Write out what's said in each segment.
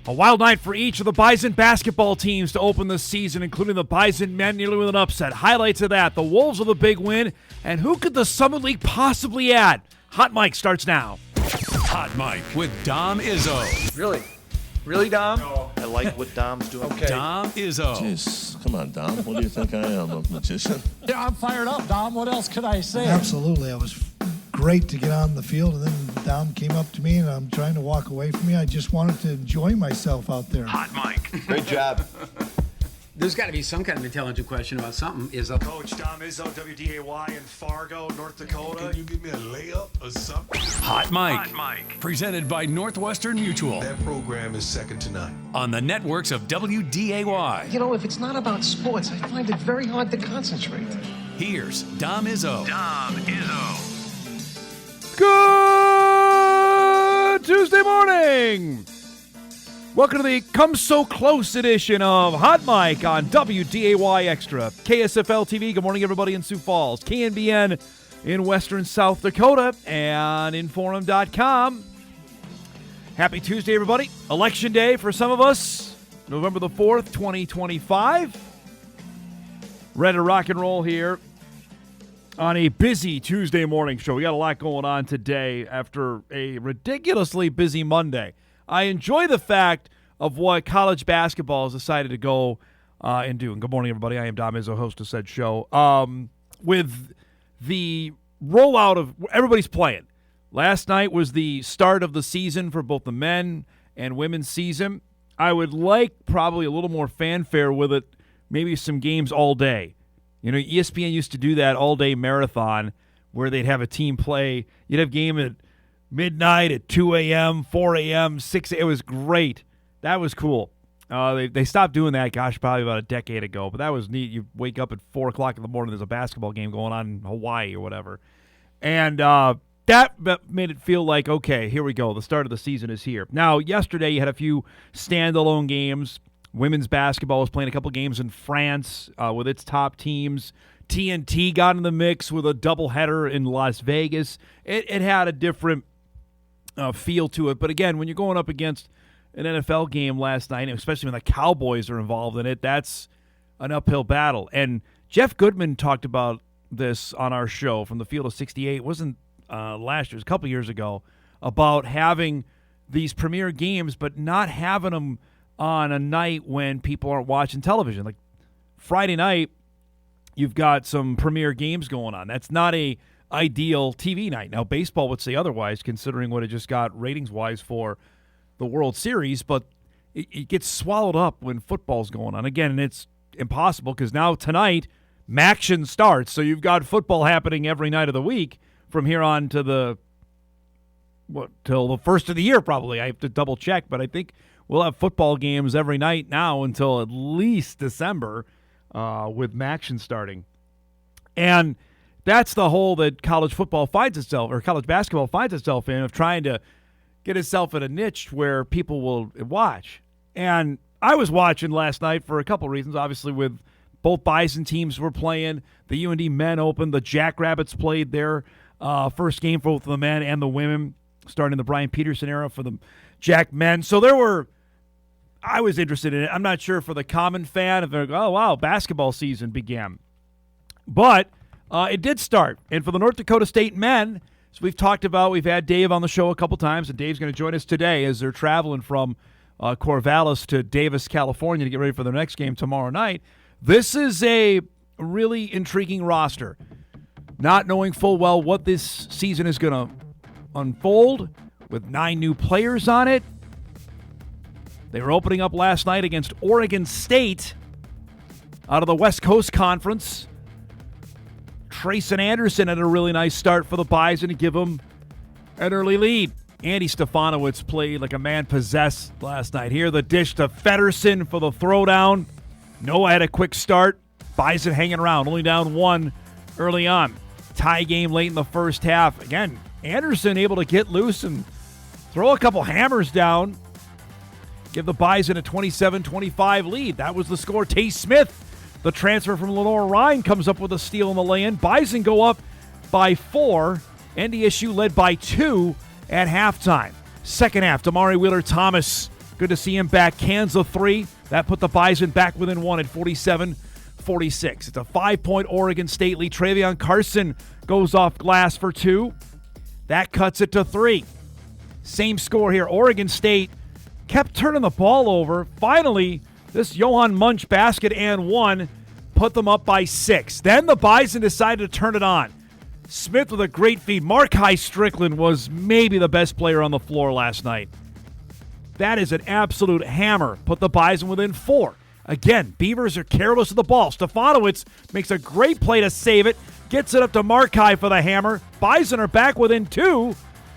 A wild night for each of the Bison basketball teams to open the season, including the Bison men nearly with an upset. Highlights of that, the Wolves with a big win, and who could the Summit League possibly add? Hot Mike starts now. Hot Mike with Dom Izzo. Really? Really, Dom? No. I like what Dom's doing. Okay. Dom Izzo. Jeez, come on, Dom. What do you think I am, a magician? Yeah, I'm fired up, Dom. What else could I say? Absolutely. It was great to get on the field, and then Dom came up to me, and I'm trying to walk away from me. I just wanted to enjoy myself out there. Hot Mike. Great job. There's got to be some kind of intelligent question about something. Coach Dom Izzo, WDAY in Fargo, North Dakota. Can you give me a layup or something? Hot Mike. Presented by Northwestern Mutual. That program is second to none. On the networks of WDAY. You know, if it's not about sports, I find it very hard to concentrate. Here's Dom Izzo. Good Tuesday morning. Welcome to the Come So Close edition of Hot Mike on WDAY Extra. KSFL TV, good morning everybody in Sioux Falls. KNBN in western South Dakota and Inforum.com. Happy Tuesday, everybody. Election day for some of us. November the 4th, 2025. Ready to rock and roll here on a busy Tuesday morning show. We got a lot going on today after a ridiculously busy Monday. I enjoy the fact of what college basketball has decided to go and do. And good morning, everybody. I am Dom Izzo, host of said show. With the rollout of everybody's playing. Last night was the start of the season for both the men and women's season. I would like probably a little more fanfare with it, maybe some games all day. You know, ESPN used to do that all-day marathon where they'd have a team play. You'd have game at midnight, at 2 a.m., 4 a.m., 6 a.m. It was great. That was cool. They stopped doing that, probably about a decade ago. But that was neat. You wake up at 4 o'clock in the morning, there's a basketball game going on in Hawaii or whatever. And that made it feel like, okay, here we go. The start of the season is here. Now, yesterday you had a few standalone games. Women's basketball was playing a couple games in France with its top teams. TNT got in the mix with a doubleheader in Las Vegas. It had a different feel to it. But again, when you're going up against an NFL game last night, especially when the Cowboys are involved in it, that's an uphill battle. And Jeff Goodman talked about this on our show from the Field of 68. It wasn't last year, it was a couple years ago, about having these premier games but not having them on a night when people aren't watching television. Like Friday night, you've got some premier games going on. That's not a ideal TV night. Now, baseball would say otherwise, considering what it just got ratings-wise for the World Series, but it gets swallowed up when football's going on. Again, and it's impossible because now tonight, MACtion starts, so you've got football happening every night of the week from here on to till the first of the year probably. I have to double-check, but I think we'll have football games every night now until at least December with MACtion starting. And that's the hole that college football finds itself, or college basketball finds itself in, of trying to get itself in a niche where people will watch. And I was watching last night for a couple reasons. Obviously, with both Bison teams were playing. The UND men opened. The Jackrabbits played their first game for both the men and the women, starting the Brian Peterson era for the Jack men. So I was interested in it. I'm not sure for the common fan if they're, oh, wow, basketball season began. But it did start. And for the North Dakota State men, as we've talked about, we've had Dave on the show a couple times, and Dave's going to join us today as they're traveling from Corvallis to Davis, California to get ready for their next game tomorrow night. This is a really intriguing roster. Not knowing full well what this season is going to unfold with 9 new players on it. They were opening up last night against Oregon State out of the West Coast Conference. Trayson Anderson had a really nice start for the Bison to give them an early lead. Andy Stefanowicz played like a man possessed last night. Here, the dish to Feddersen for the throwdown. Noah had a quick start. Bison hanging around, only down 1 early on. Tie game late in the first half. Again, Anderson able to get loose and throw a couple hammers down. Give the Bison a 27-25 lead. That was the score. Tay Smith, the transfer from Lenore Rhine, comes up with a steal in the lay-in. Bison go up by 4. NDSU led by 2 at halftime. Second half, Damari Wheeler-Thomas Good to see him back. Cans of 3. That put the Bison back within 1 at 47-46. It's a 5-point Oregon State lead. Travion Carson goes off glass for 2. That cuts it to 3. Same score here. Oregon State kept turning the ball over. Finally, this Johan Munch basket and 1 put them up by 6. Then the Bison decided to turn it on. Smith with a great feed. Markai Strickland was maybe the best player on the floor last night. That is an absolute hammer. Put the Bison within 4. Again, Beavers are careless of the ball. Stefanowicz makes a great play to save it. Gets it up to Markai for the hammer. Bison are back within 2.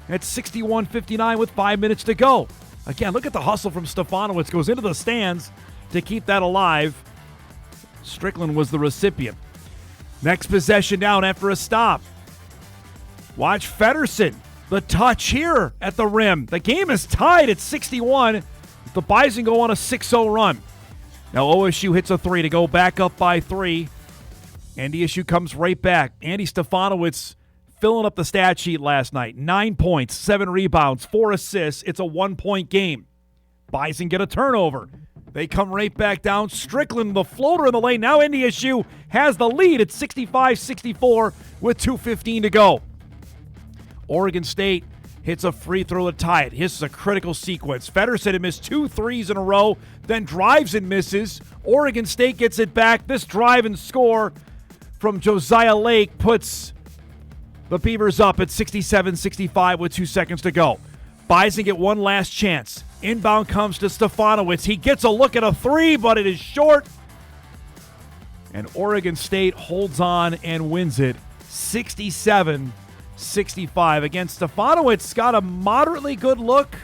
It's 61-59 with 5 minutes to go. Again, look at the hustle from Stefanowicz. Goes into the stands to keep that alive. Strickland was the recipient. Next possession down after a stop. Watch Feddersen. The touch here at the rim. The game is tied at 61. The Bison go on a 6-0 run. Now OSU hits a 3 to go back up by 3. NDSU comes right back. Andy Stefanowicz filling up the stat sheet last night. 9 points, 7 rebounds, 4 assists. It's a 1-point game. Bison get a turnover. They come right back down. Strickland, the floater in the lane. Now NDSU has the lead at 65-64 with 2:15 to go. Oregon State hits a free throw to tie it. This is a critical sequence. Feddersen had missed 2 threes in a row, then drives and misses. Oregon State gets it back. This drive and score from Josiah Lake puts the Beavers up at 67-65 with 2 seconds to go. Bison get one last chance. Inbound comes to Stefanowicz. He gets a look at a 3, but it is short. And Oregon State holds on and wins it 67-65. Again, Stefanowicz got a moderately good look.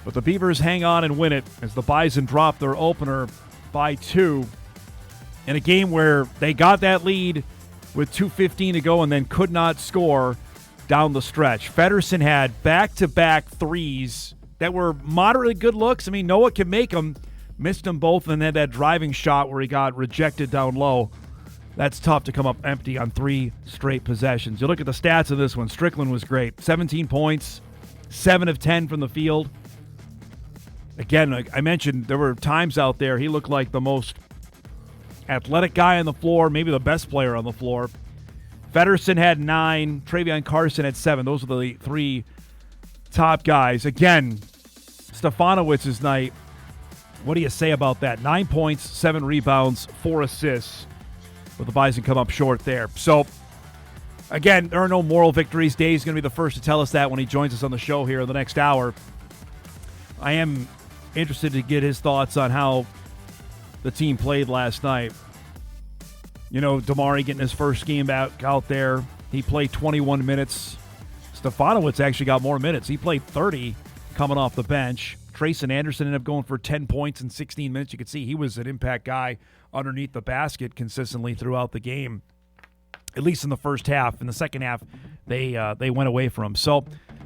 But the Beavers hang on and win it as the Bison drop their opener by 2 in a game where they got that lead with 2:15 to go and then could not score down the stretch. Feddersen had back-to-back threes that were moderately good looks. I mean, Noah can make them. Missed them both, and then that driving shot where he got rejected down low. That's tough to come up empty on 3 straight possessions. You look at the stats of this one. Strickland was great. 17 points, 7 of 10 from the field. Again, like I mentioned, there were times out there he looked like the most athletic guy on the floor, maybe the best player on the floor. Feddersen had 9. Travion Carson had 7. Those are the 3 top guys. Again, Stefanowicz's night. What do you say about that? 9 points, 7 rebounds, 4 assists. But the Bison come up short there. So, again, there are no moral victories. Dave's going to be the first to tell us that when he joins us on the show here in the next hour. I am interested to get his thoughts on how the team played last night. You know, Damari getting his first game back out there. He played 21 minutes. Stefanowicz actually got more minutes. He played 30 coming off the bench. Trayson Anderson ended up going for 10 points in 16 minutes. You could see he was an impact guy underneath the basket consistently throughout the game, at least in the first half. In the second half, they went away from him. So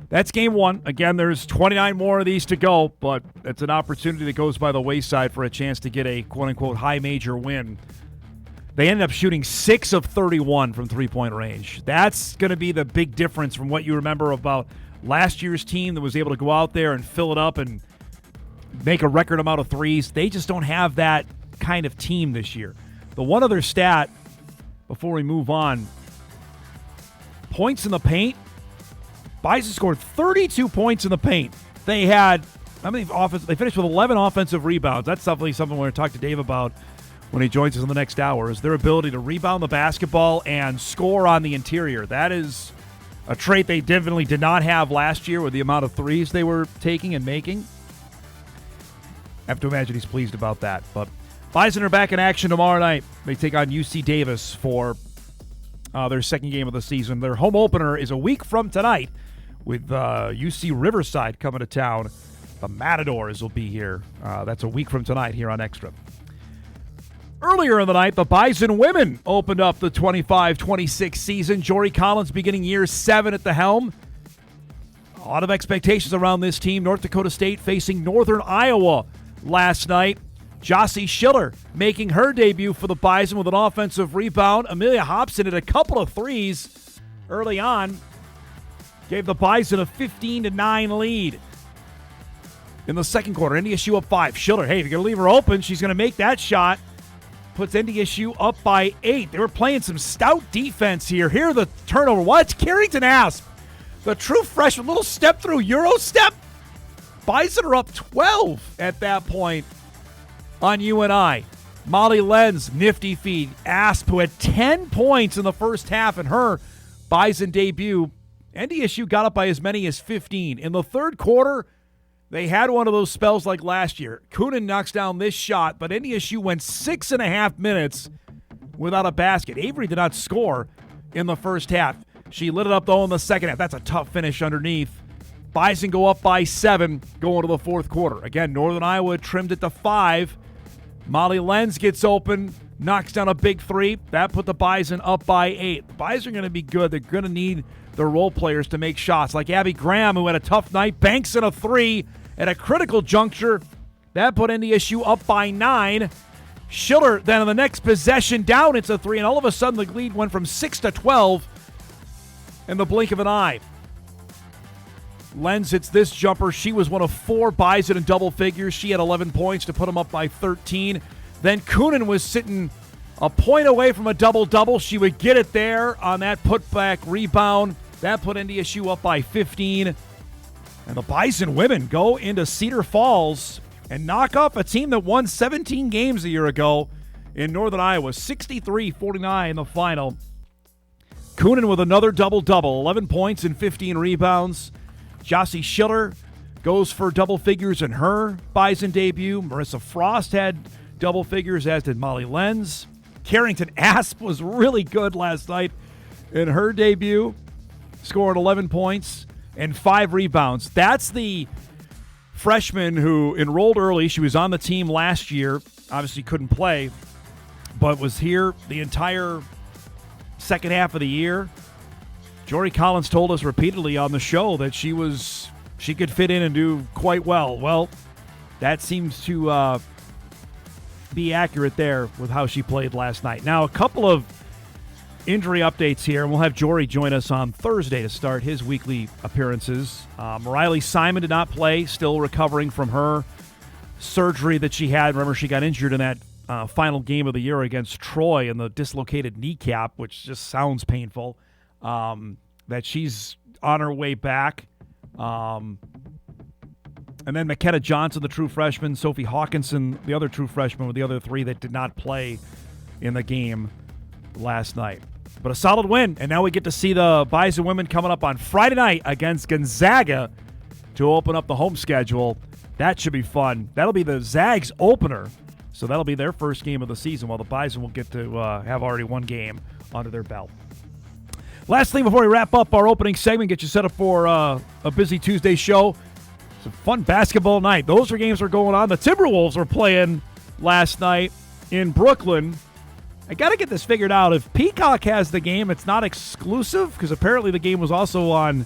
that's game 1. Again, there's 29 more of these to go, but it's an opportunity that goes by the wayside for a chance to get a quote-unquote high major win. They ended up shooting 6 of 31 from three-point range. That's going to be the big difference from what you remember about last year's team that was able to go out there and fill it up and make a record amount of threes. They just don't have that kind of team this year. The one other stat before we move on, points in the paint. Bison scored 32 points in the paint. They had, they finished with 11 offensive rebounds. That's definitely something we're going to talk to Dave about when he joins us in the next hour, is their ability to rebound the basketball and score on the interior. That is a trait they definitely did not have last year with the amount of threes they were taking and making. I have to imagine he's pleased about that. But Bison are back in action tomorrow night. They take on UC Davis for their second game of the season. Their home opener is a week from tonight with UC Riverside coming to town. The Matadors will be here. That's a week from tonight here on Extra. Earlier in the night, the Bison women opened up the 25-26 season. Jory Collins beginning year 7 at the helm. A lot of expectations around this team. North Dakota State facing Northern Iowa last night. Jossie Schiller making her debut for the Bison with an offensive rebound. Amelia Hobson hit a couple of threes early on. Gave the Bison a 15-9 lead. in the second quarter. NDSU up 5. Schiller, hey, if you're going to leave her open, she's going to make that shot. Puts NDSU up by 8. They were playing some stout defense here. Here the turnover. What? Carrington Asp, the true freshman, little step through Euro step. Bison are up 12 at that point on UNI. Molly Lenz, nifty feed. Asp, who had 10 points in the first half in her Bison debut. NDSU got up by as many as 15. In the third quarter, they had one of those spells like last year. Coonan knocks down this shot, but NDSU went 6.5 minutes without a basket. Avery did not score in the first half. She lit it up, though, in the second half. That's a tough finish underneath. Bison go up by 7 going to the fourth quarter. Again, Northern Iowa trimmed it to 5. Molly Lenz gets open, knocks down a big 3. That put the Bison up by 8. The Bison are going to be good. They're going to need their role players to make shots, like Abby Graham, who had a tough night, banks in a 3 at a critical juncture. That put NDSU up by 9. Schiller, then on the next possession, down it's a 3, and all of a sudden the lead went from 6 to 12 in the blink of an eye. Lenz hits this jumper. She was one of 4 Bison in double figures. She had 11 points to put them up by 13. Then Coonan was sitting a point away from a double-double. She would get it there on that putback rebound. That put NDSU up by 15. And the Bison women go into Cedar Falls and knock off a team that won 17 games a year ago in Northern Iowa. 63-49 in the final. Coonan with another double-double. 11 points and 15 rebounds. Jossie Schiller goes for double figures in her Bison debut. Marissa Frost had double figures, as did Molly Lenz. Carrington Asp was really good last night in her debut, scoring 11 points and 5 rebounds. That's the freshman who enrolled early. She was on the team last year, obviously couldn't play, but was here the entire second half of the year. Jory Collins told us repeatedly on the show that she could fit in and do quite well. Well, that seems to be accurate there with how she played last night. Now, a couple of injury updates here, and we'll have Jory join us on Thursday to start his weekly appearances. Riley Simon did not play, still recovering from her surgery that she had. Remember, she got injured in that final game of the year against Troy in the dislocated kneecap, which just sounds painful. That she's on her way back. And then McKenna Johnson, the true freshman, Sophie Hawkinson, the other true freshman, were the other 3 that did not play in the game last night. But a solid win, and now we get to see the Bison women coming up on Friday night against Gonzaga to open up the home schedule. That should be fun. That'll be the Zags opener, so that'll be their first game of the season, while the Bison will get to have already one game under their belt. Last thing before we wrap up our opening segment, get you set up for a busy Tuesday show. It's a fun basketball night. Those are games are going on. The Timberwolves were playing last night in Brooklyn. I got to get this figured out. If Peacock has the game, it's not exclusive, because apparently the game was also on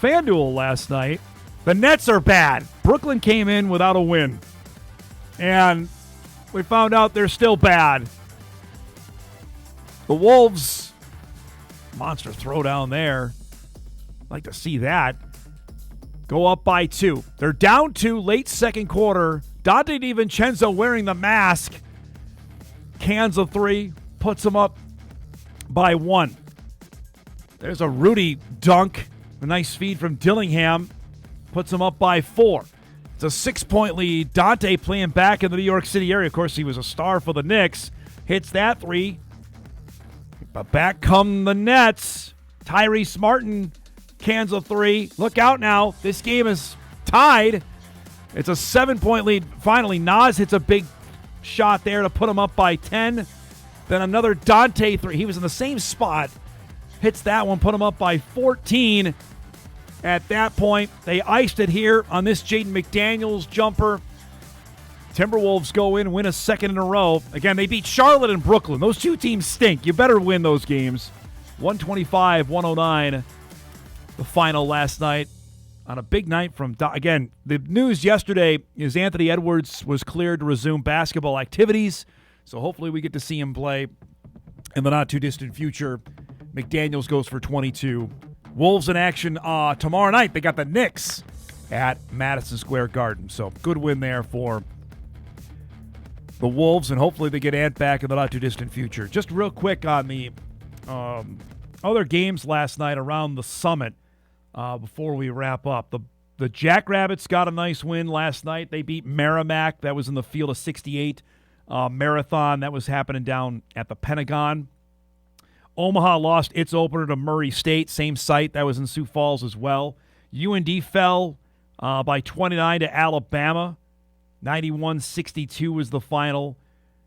FanDuel last night. The Nets are bad. Brooklyn came in without a win. And we found out they're still bad. The Wolves, monster throwdown there. I'd like to see that. Go up by 2. They're down 2 late second quarter. Dante DiVincenzo wearing the mask. Cans a 3. Puts them up by 1. There's a Rudy dunk. A nice feed from Dillingham. Puts them up by 4. It's a 6-point lead. Dante playing back in the New York City area. Of course, he was a star for the Knicks. Hits that 3. But back come the Nets. Tyrese Martin cans a 3. Look out now. This game is tied. It's a 7-point lead. Finally, Nas hits a big shot there to put him up by 10. Then another Dante 3. He was in the same spot. Hits that one, put him up by 14. At that point, they iced it here on this Jaden McDaniels jumper. Timberwolves go in, win a second in a row. Again, they beat Charlotte and Brooklyn. Those two teams stink. You better win those games. 125-109, the final last night on a big night from, again, the news yesterday is Anthony Edwards was cleared to resume basketball activities, so hopefully we get to see him play in the not-too-distant future. McDaniels goes for 22. Wolves in action tomorrow night. They got the Knicks at Madison Square Garden. So good win there for the Wolves, and hopefully they get Ant back in the not-too-distant future. Just real quick on the other games last night around the Summit before we wrap up. The Jackrabbits got a nice win last night. They beat Merrimack. That was in the Field of 68 marathon. That was happening down at the Pentagon. Omaha lost its opener to Murray State, same site. That was in Sioux Falls as well. UND fell by 29 to Alabama. 91-62 was the final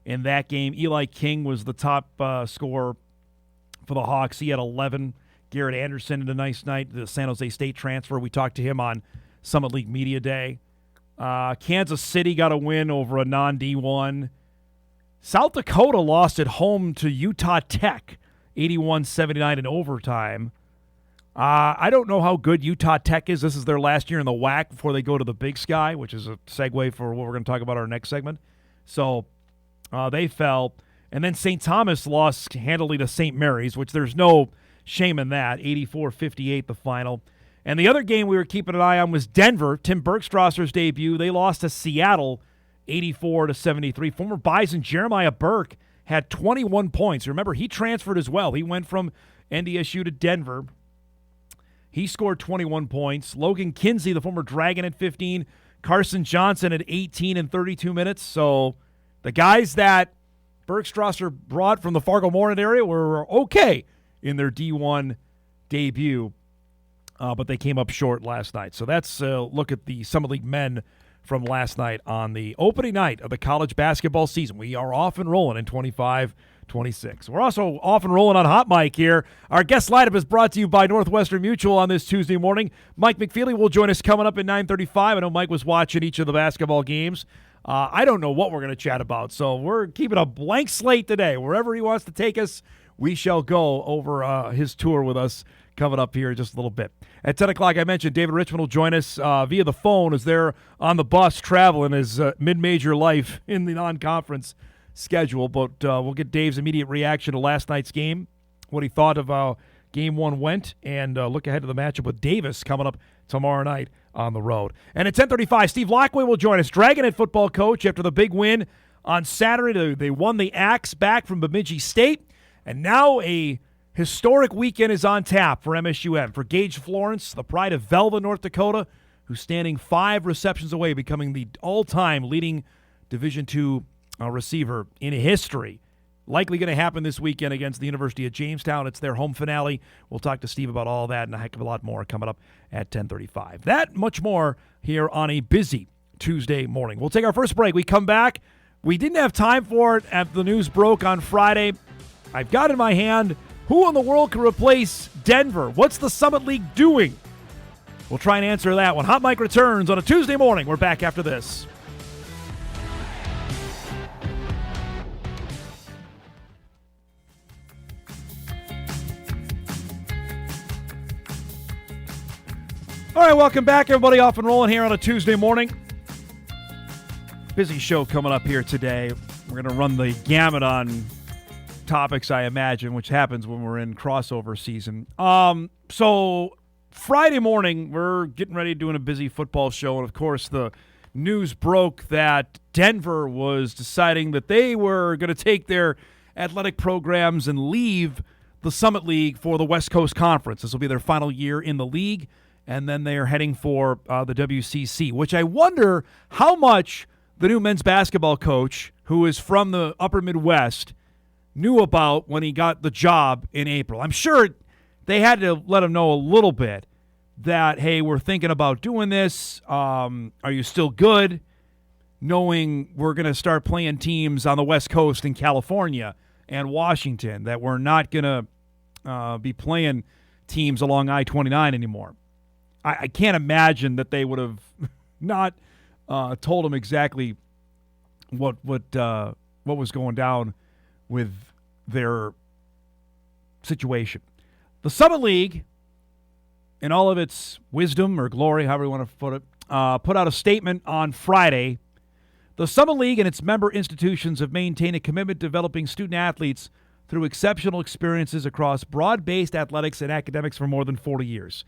in that game. Eli King was the top scorer for the Hawks. He had 11. Garrett Anderson had a nice night, the San Jose State transfer. We talked to him on Summit League Media Day. Kansas City got a win over a non-D1. South Dakota lost at home to Utah Tech, 81-79 in overtime. I don't know how good Utah Tech is. This is their last year in the WAC before they go to the Big Sky, which is a segue for what we're going to talk about our next segment. So they fell. And then St. Thomas lost handily to St. Mary's, which there's no shame in that, 84-58 the final. And the other game we were keeping an eye on was Denver, Tim Bergstrasser's debut. They lost to Seattle, 84-73. Former Bison Jeremiah Burke had 21 points. Remember, he transferred as well. He went from NDSU to Denver. He scored 21 points. Logan Kinsey, the former Dragon, at 15. Carson Johnson at 18 in 32 minutes. So the guys that Bergstrasser brought from the Fargo-Moorhead area were okay in their D1 debut, but they came up short last night. So that's a look at the Summit League men from last night on the opening night of the college basketball season. We are off and rolling in 25-26. We're also off and rolling on Hot Mike here. Our guest lineup is brought to you by Northwestern Mutual on this Tuesday morning. Mike McFeely will join us coming up at 9:35. I know Mike was watching each of the basketball games. I don't know what we're going to chat about, so we're keeping a blank slate today. Wherever he wants to take us, we shall go over his tour with us coming up here in just a little bit. At 10 o'clock, I mentioned David Richman will join us via the phone as they're on the bus traveling his mid-major life in the non-conference schedule. But we'll get Dave's immediate reaction to last night's game, what he thought of how Game 1 went, and look ahead to the matchup with Davis coming up tomorrow night on the road. And at 10:35, Steve Laqua will join us, Dragonhead football coach, after the big win on Saturday. They won the Axe back from Bemidji State, and now a historic weekend is on tap for MSUM. For Gage Florence, the pride of Velva, North Dakota, who's standing 5 receptions away, becoming the all-time leading Division II receiver in history. Likely going to happen this weekend against the University of Jamestown. It's their home finale. We'll talk to Steve about all that and a heck of a lot more coming up at 10:35. That much more here on a busy Tuesday morning. We'll take our first break. We come back. We didn't have time for it after the news broke on Friday. I've got in my hand who in the world can replace Denver. What's the Summit League doing? We'll try and answer that when Hot Mike returns on a Tuesday morning. We're back after this. All right, welcome back, everybody. Off and rolling here on a Tuesday morning. Busy show coming up here today. We're going to run the gamut on topics, I imagine, which happens when we're in crossover season. So Friday morning, we're getting ready to doing a busy football show, and of course the news broke that Denver was deciding that they were going to take their athletic programs and leave the Summit League for the West Coast Conference. This will be their final year in the league, and then they are heading for the WCC, which I wonder how much the new men's basketball coach, who is from the upper Midwest, knew about when he got the job in April. I'm sure they had to let him know a little bit that, hey, we're thinking about doing this. Are you still good? Knowing we're going to start playing teams on the West Coast in California and Washington, that we're not going to be playing teams along I-29 anymore. I can't imagine that they would have not told him exactly what was going down with their situation. The Summit League, in all of its wisdom or glory, however you want to put it, put out a statement on Friday. The Summit League and its member institutions have maintained a commitment to developing student-athletes through exceptional experiences across broad-based athletics and academics for more than 40 years.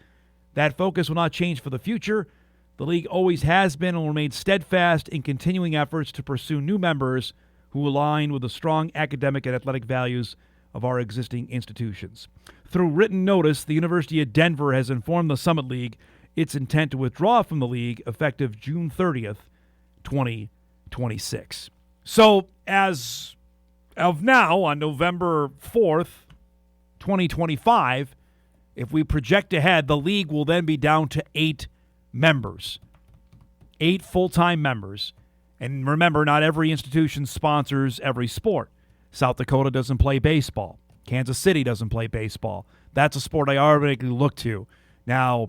That focus will not change for the future. The The league always has been and will remain steadfast in continuing efforts to pursue new members who align with the strong academic and athletic values of our existing institutions. Through written notice, the University of Denver has informed the Summit League its intent to withdraw from the league effective June 30th, 2026. So, as of now, on November 4th, 2025, if we project ahead, the league will then be down to 8 members, 8 full-time members. And remember, not every institution sponsors every sport. South Dakota doesn't play baseball. Kansas City doesn't play baseball. That's a sport I already look to. Now,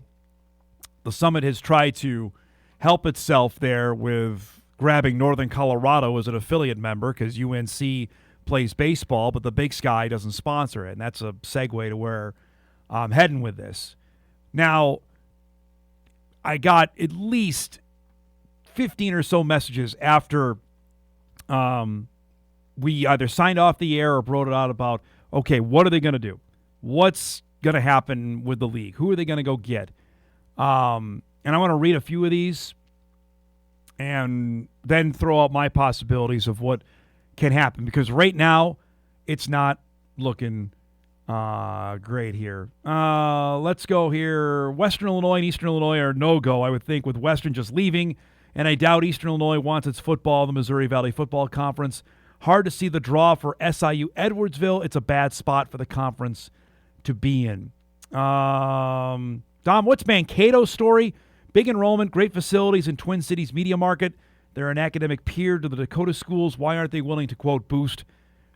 the Summit has tried to help itself there with grabbing Northern Colorado as an affiliate member because UNC plays baseball, but the Big Sky doesn't sponsor it. And that's a segue to where I'm heading with this. Now, I got at least 15 or so messages after we either signed off the air or brought it out about, okay, what are they going to do? What's going to happen with the league? Who are they going to go get? And I want to read a few of these and then throw out my possibilities of what can happen, because right now it's not looking great here. Let's go here. Western Illinois and Eastern Illinois are no-go, I would think, with Western just leaving, and I doubt Eastern Illinois wants its football in the Missouri Valley Football Conference. Hard to see the draw for SIU Edwardsville. It's a bad spot for the conference to be in. Dom, what's Mankato's story? Big enrollment, great facilities in Twin Cities media market. They're an academic peer to the Dakota schools. Why aren't they willing to, quote, boost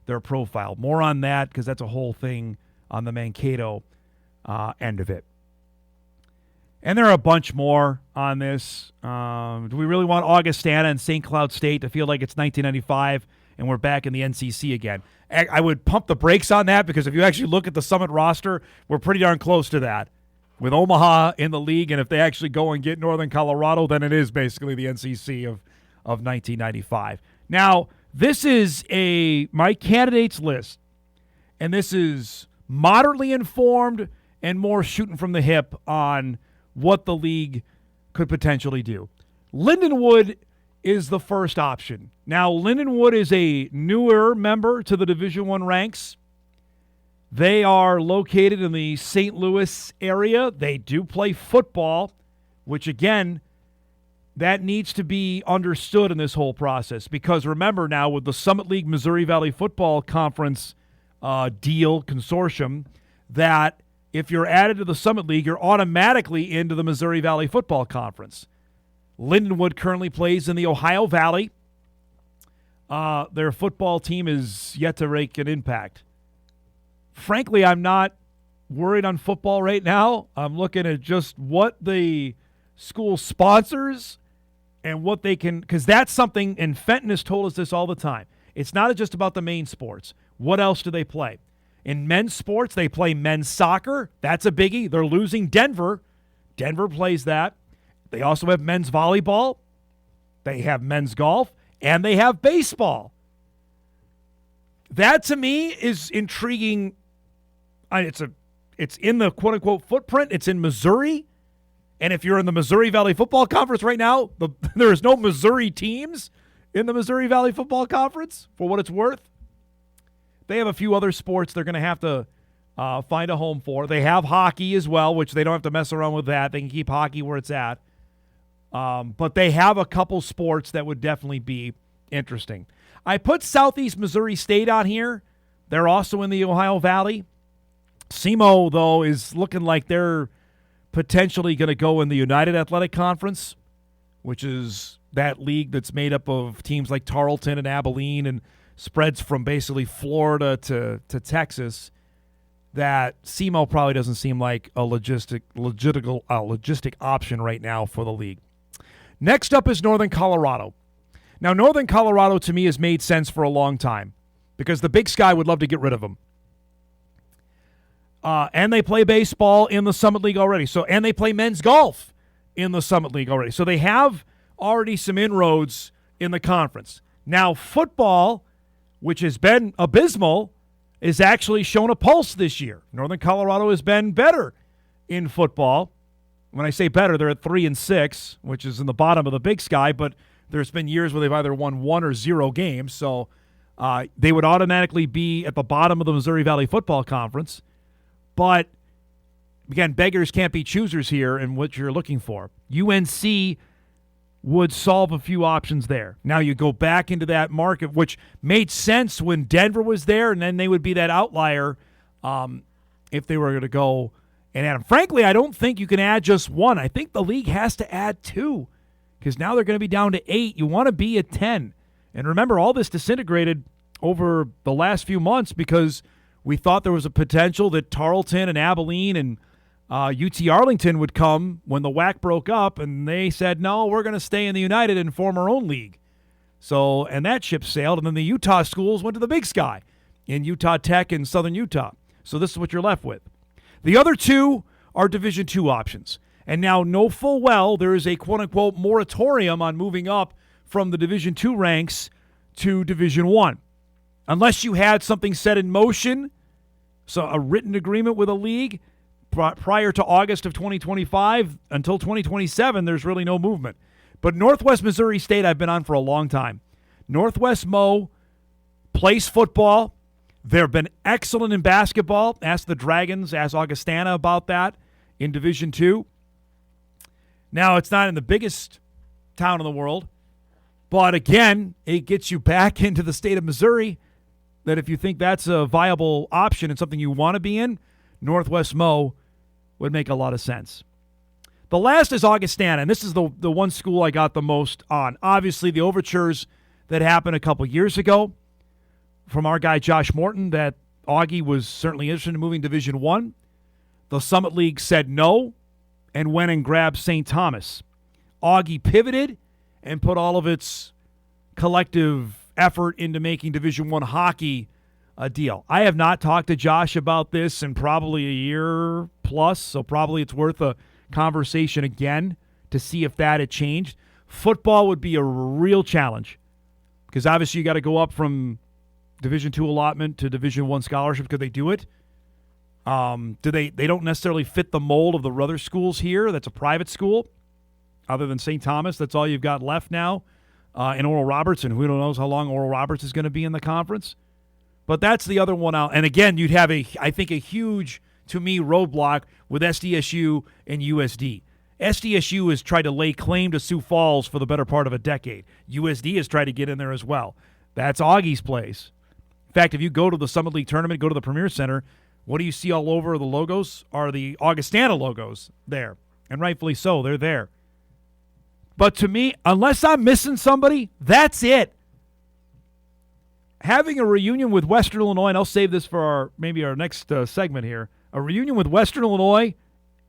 their profile? More on that, because that's a whole thing on the Mankato end of it. And there are a bunch more on this. Do we really want Augustana and St. Cloud State to feel like it's 1995 and we're back in the NCC again? I would pump the brakes on that, because if you actually look at the Summit roster, we're pretty darn close to that, with Omaha in the league. And if they actually go and get Northern Colorado, then it is basically the NCC of 1995. Now, this is my candidates list, and this is moderately informed and more shooting from the hip on what the league could potentially do. Lindenwood is the first option. Now, Lindenwood is a newer member to the Division I ranks. They are located in the St. Louis area. They do play football, which, again, that needs to be understood in this whole process, because remember now, with the Summit League Missouri Valley Football Conference deal consortium, that if you're added to the Summit League, you're automatically into the Missouri Valley Football Conference. Lindenwood currently plays in the Ohio Valley. Their football team is yet to make an impact. Frankly, I'm not worried on football right now. I'm looking at just what the school sponsors and what they can, because that's something, and Fenton has told us this all the time. It's not just about the main sports. What else do they play? In men's sports, they play men's soccer. That's a biggie. They're losing Denver. Denver plays that. They also have men's volleyball. They have men's golf. And they have baseball. That, to me, is intriguing. It's in the quote-unquote footprint. It's in Missouri. And if you're in the Missouri Valley Football Conference right now, there is no Missouri teams in the Missouri Valley Football Conference, for what it's worth. They have a few other sports they're going to have to find a home for. They have hockey as well, which they don't have to mess around with that. They can keep hockey where it's at. But they have a couple sports that would definitely be interesting. I put Southeast Missouri State on here. They're also in the Ohio Valley. SEMO, though, is looking like they're potentially going to go in the United Athletic Conference, which is that league that's made up of teams like Tarleton and Abilene and spreads from basically Florida to Texas. That SEMO probably doesn't seem like a logistic option right now for the league. Next up is Northern Colorado. Now, Northern Colorado, to me, has made sense for a long time because the Big Sky would love to get rid of them. And they play baseball in the Summit League already. And they play men's golf in the Summit League already. So they have already some inroads in the conference. Now, football, which has been abysmal, is actually shown a pulse this year. Northern Colorado has been better in football. When I say better, they're at 3-6, which is in the bottom of the Big Sky, but there's been years where they've either won 1 or 0 games, so they would automatically be at the bottom of the Missouri Valley Football Conference. But, again, beggars can't be choosers here in what you're looking for. UNC would solve a few options there. Now you go back into that market, which made sense when Denver was there, and then they would be that outlier if they were going to go and add them. Frankly, I don't think you can add just 1. I think the league has to add 2 because now they're going to be down to 8. You want to be at 10. And remember, all this disintegrated over the last few months because we thought there was a potential that Tarleton and Abilene and UT Arlington would come when the WAC broke up, and they said, no, we're going to stay in the United and form our own league. So, and that ship sailed, and then the Utah schools went to the Big Sky in Utah Tech and Southern Utah. So this is what you're left with. The other 2 are Division II options. And now know full well there is a quote-unquote moratorium on moving up from the Division II ranks to Division I. Unless you had something set in motion, so a written agreement with a league, prior to August of 2025 until 2027, there's really no movement. But Northwest Missouri State I've been on for a long time. Northwest Mo plays football. They've been excellent in basketball. Ask the Dragons, ask Augustana about that in Division II. Now, it's not in the biggest town in the world, but again, it gets you back into the state of Missouri that if you think that's a viable option and something you want to be in, Northwest Mo would make a lot of sense. The last is Augustana, and this is the one school I got the most on. Obviously, the overtures that happened a couple years ago from our guy Josh Morton that Augie was certainly interested in moving Division I. The Summit League said no and went and grabbed St. Thomas. Augie pivoted and put all of its collective effort into making Division I hockey a deal. I have not talked to Josh about this in probably a year plus, so probably it's worth a conversation again to see if that had changed. Football would be a real challenge because obviously you got to go up from Division II allotment to Division I scholarship because they do it. They don't necessarily fit the mold of the other schools here. That's a private school. Other than St. Thomas, that's all you've got left now in Oral Roberts, and who knows how long Oral Roberts is going to be in the conference. But that's the other one out. And again, you'd have I think a huge, to me, roadblock with SDSU and USD. SDSU has tried to lay claim to Sioux Falls for the better part of a decade. USD has tried to get in there as well. That's Augie's place. In fact, if you go to the Summit League tournament, go to the Premier Center, what do you see all over the logos are the Augustana logos there. And rightfully so, they're there. But to me, unless I'm missing somebody, that's it. Having a reunion with Western Illinois, and I'll save this for maybe our next segment here, a reunion with Western Illinois,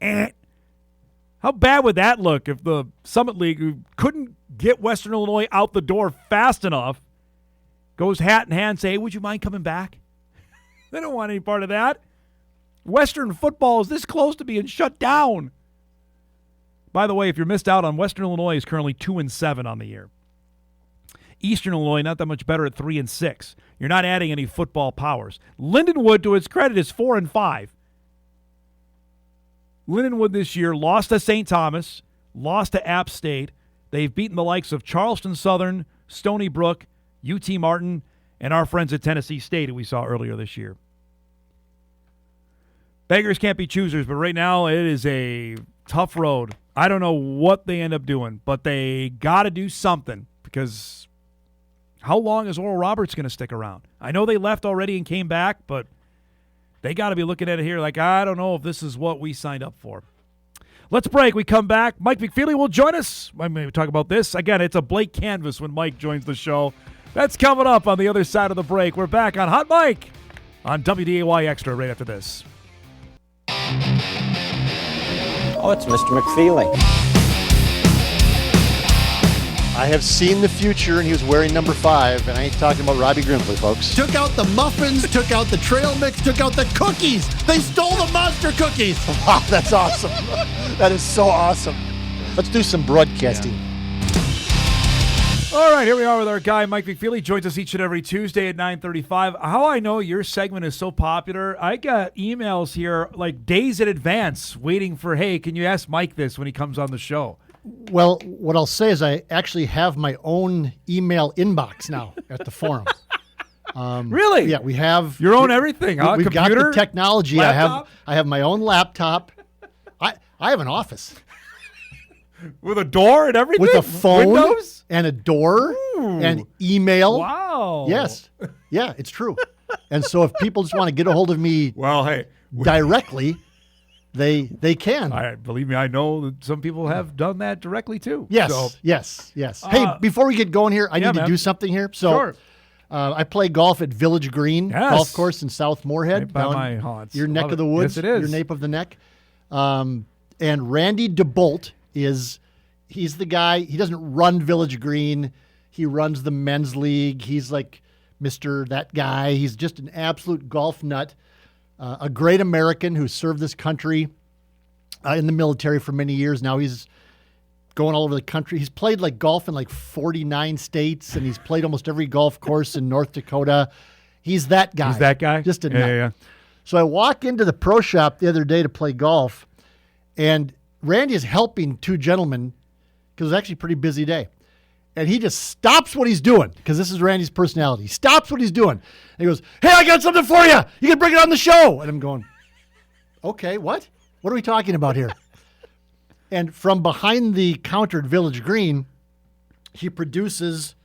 how bad would that look if the Summit League, who couldn't get Western Illinois out the door fast enough, goes hat in hand and say, hey, would you mind coming back? They don't want any part of that. Western football is this close to being shut down. By the way, if you're missed out on, Western Illinois is currently 2-7 on the year. Eastern Illinois, not that much better at 3-6. You're not adding any football powers. Lindenwood, to its credit, is 4-5. Lindenwood this year lost to St. Thomas, lost to App State. They've beaten the likes of Charleston Southern, Stony Brook, UT Martin, and our friends at Tennessee State, who we saw earlier this year. Beggars can't be choosers, but right now it is a tough road. I don't know what they end up doing, but they got to do something because how long is Oral Roberts going to stick around? I know they left already and came back, but they got to be looking at it here like, I don't know if this is what we signed up for. Let's break. We come back. Mike McFeely will join us. I may talk about this. Again, it's a blank canvas when Mike joins the show. That's coming up on the other side of the break. We're back on Hot Mike on WDAY Extra right after this. Oh, it's Mr. McFeely. I have seen the future, and he was wearing number 5, and I ain't talking about Robbie Grimsley, folks. Took out the muffins, took out the trail mix, took out the cookies. They stole the monster cookies. Wow, that's awesome. That is so awesome. Let's do some broadcasting. All right, here we are with our guy, Mike McFeely. Joins us each and every Tuesday at 9:35. How I know your segment is so popular, I got emails here like days in advance waiting for, hey, can you ask Mike this when he comes on the show? Well, what I'll say is I actually have my own email inbox now at the forum. Really? Yeah, we have your own everything, huh? We've got Computer? the technology. Laptop? I have my own laptop. I have an office With a door and everything? with a phone Windows? and a door and email. Wow. Yes. Yeah, it's true. And so if people just want to get a hold of me Well, hey. directly, they can. Believe me, I know that some people have done that directly too. Yes, So, yes. Hey, before we get going here, I need to man. do something here. So Sure. I play golf at Village Green Yes. Golf Course in South Moorhead. Right by down my haunts. Your neck Love of the it. woods. Yes, it is. Your nape of the neck. And Randy DeBolt he's the guy. He doesn't run Village Green. He runs the men's league. He's like Mr. That guy. He's just an absolute golf nut. A great American who served this country in the military for many years. Now he's going all over the country. He's played like golf in like 49 states, and he's played almost every golf course in North Dakota. He's that guy. He's that guy? Just a nut. Yeah. So I walk into the pro shop the other day to play golf, and Randy is helping two gentlemen because it's actually a pretty busy day. And he just stops what he's doing because this is Randy's personality. He stops what he's doing. And he goes, "Hey, I got something for you. You can bring it on the show." And I'm going, "Okay, what? What are we talking about here?" And from behind the counter at Village Green, he produces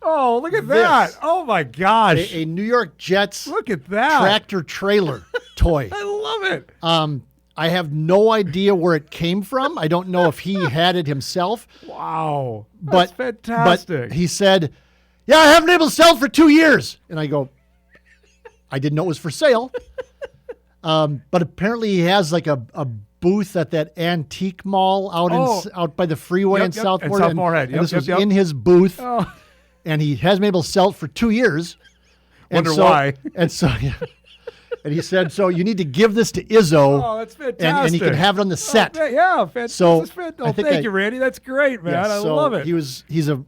Oh, look at this. that. Oh, my gosh. a New York Jets Look at that. tractor trailer toy. I love it. I have no idea where it came from. I don't know if he had it himself. Wow. But, That's fantastic. But he said, "Yeah, I haven't been able to sell it for 2 years." And I go, "I didn't know it was for sale." But apparently he has like a booth at that antique mall out by the freeway in South in Moorhead. South Moorhead. And this was in his booth. Oh. And he hasn't been able to sell it for 2 years. Wonder why. And so, yeah. And he said, "So you need to give this to Izzo." Oh, that's fantastic. And he can have it on the set. Yeah, fantastic. So, I think thank you, Randy. That's great, man. Yeah, I so love it. He's a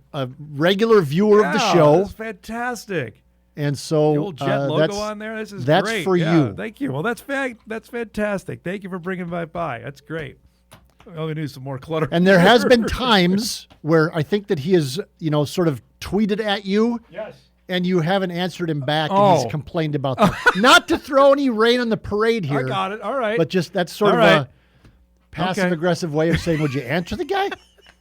regular viewer of the show. That's fantastic. And so The old Jet logo on there. This is that's great. for Yeah, you. Thank you. Well, that's fantastic. Thank you for bringing that by. That's great. Oh, we need some more clutter. And there has been times where I think that he has, sort of tweeted at you. Yes. And you haven't answered him back, and Oh. he's complained about that. Not to throw any rain on the parade here. I got it. All right. But just that's sort All of right. a passive-aggressive way of saying, "Would you answer the guy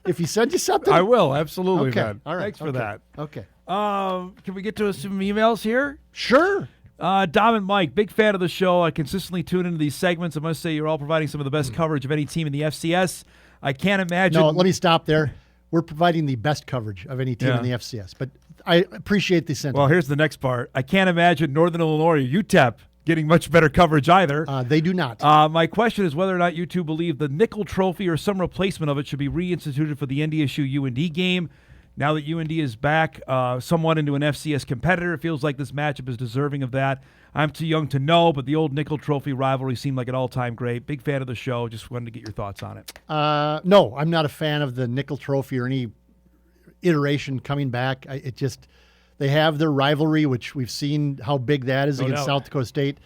if he sent you something?" I will. Absolutely, Okay. man. All right. Thanks for Okay. that. Okay. Can we get to some emails here? Sure. Dom and Mike, big fan of the show. I consistently tune into these segments. I must say you're all providing some of the best coverage of any team in the FCS. I can't imagine. No, let me stop there. We're providing the best coverage of any team in the FCS, but I appreciate the sentiment. Well, here's the next part. I can't imagine Northern Illinois, UTEP, getting much better coverage either. They do not. My question is whether or not you two believe the Nickel Trophy or some replacement of it should be reinstituted for the NDSU UND game. Now that UND is back somewhat into an FCS competitor, it feels like this matchup is deserving of that. I'm too young to know, but the old Nickel Trophy rivalry seemed like an all-time great. Big fan of the show. Just wanted to get your thoughts on it. No, I'm not a fan of the Nickel Trophy or any iteration coming back. They have their rivalry, which we've seen how big that is against South Dakota State.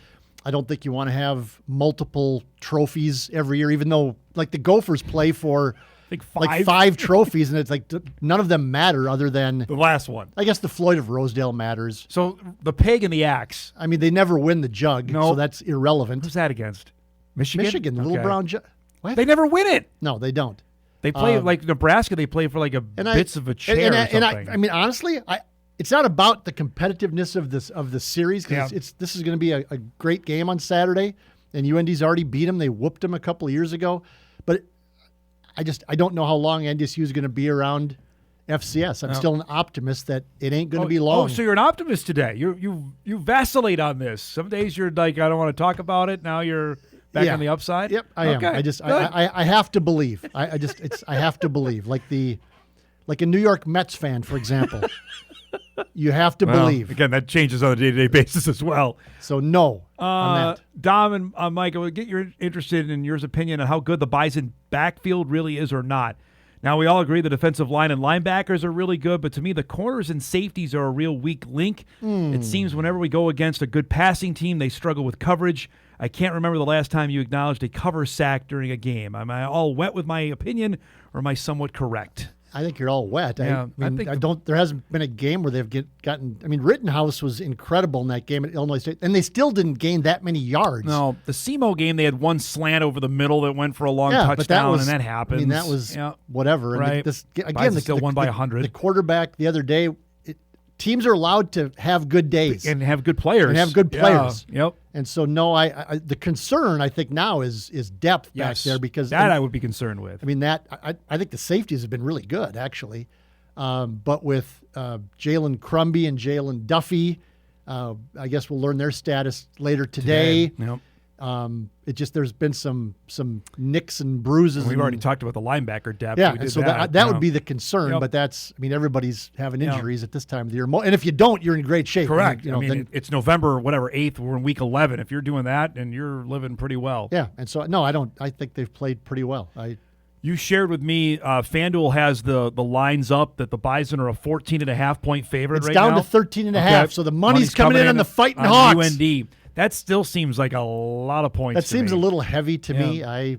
I don't think you want to have multiple trophies every year, even though like the Gophers play for like five trophies, and it's like none of them matter other than the last one. I guess the Floyd of Rosedale matters. So the peg and the axe. I mean, they never win the jug, so that's irrelevant. Who's that against? Michigan? Michigan, the little brown jug. What? They never win it. No, they don't. They play like Nebraska. They play for like bits of a chair or something. I mean, honestly, it's not about the competitiveness of the series because this is going to be a great game on Saturday, and UND's already beat them. They whooped them a couple of years ago, but I don't know how long NDSU is going to be around FCS. I'm still an optimist that it ain't going to be long. Oh, so you're an optimist today. You vacillate on this. Some days you're like, I don't want to talk about it. Now you're back on the upside. Yep, I am. I have to believe. I have to believe. Like a New York Mets fan, for example. You have to believe. Again, that changes on a day-to-day basis as well. So no on that. Dom and Mike, I would get your interested in your opinion on how good the Bison backfield really is or not. Now, we all agree the defensive line and linebackers are really good, but to me, the corners and safeties are a real weak link. It seems whenever we go against a good passing team, they struggle with coverage. I can't remember the last time you acknowledged a cover sack during a game. Am I all wet with my opinion, or am I somewhat correct? I think you're all wet. Yeah, There hasn't been a game where they've gotten. I mean, Rittenhouse was incredible in that game at Illinois State, and they still didn't gain that many yards. No, the SEMO game, they had one slant over the middle that went for a long touchdown, and that happens. I mean, that was whatever. Right. And again, still won by 100. The quarterback the other day. Teams are allowed to have good days and have good players. Yep. And so, no, I the concern I think now is depth back there because I would be concerned with. I mean, I think the safeties have been really good actually, but with Jalen Crumby and Jalen Duffy, I guess we'll learn their status later today. Yep. There's been some nicks and bruises. We've already talked about the linebacker depth. Yeah, and so that would be the concern. But everybody's having injuries at this time of the year. And if you don't, you're in great shape. Correct. It's November, 8th. We're in week 11. If you're doing that, and you're living pretty well. Yeah, and so no, I don't. I think they've played pretty well. You shared with me, FanDuel has the lines up that the Bison are a 14.5-point favorite right now. It's down to 13.5, so the money's coming in on the Fighting Hawks. UND. That still seems like a lot of points. That seems a little heavy to me. I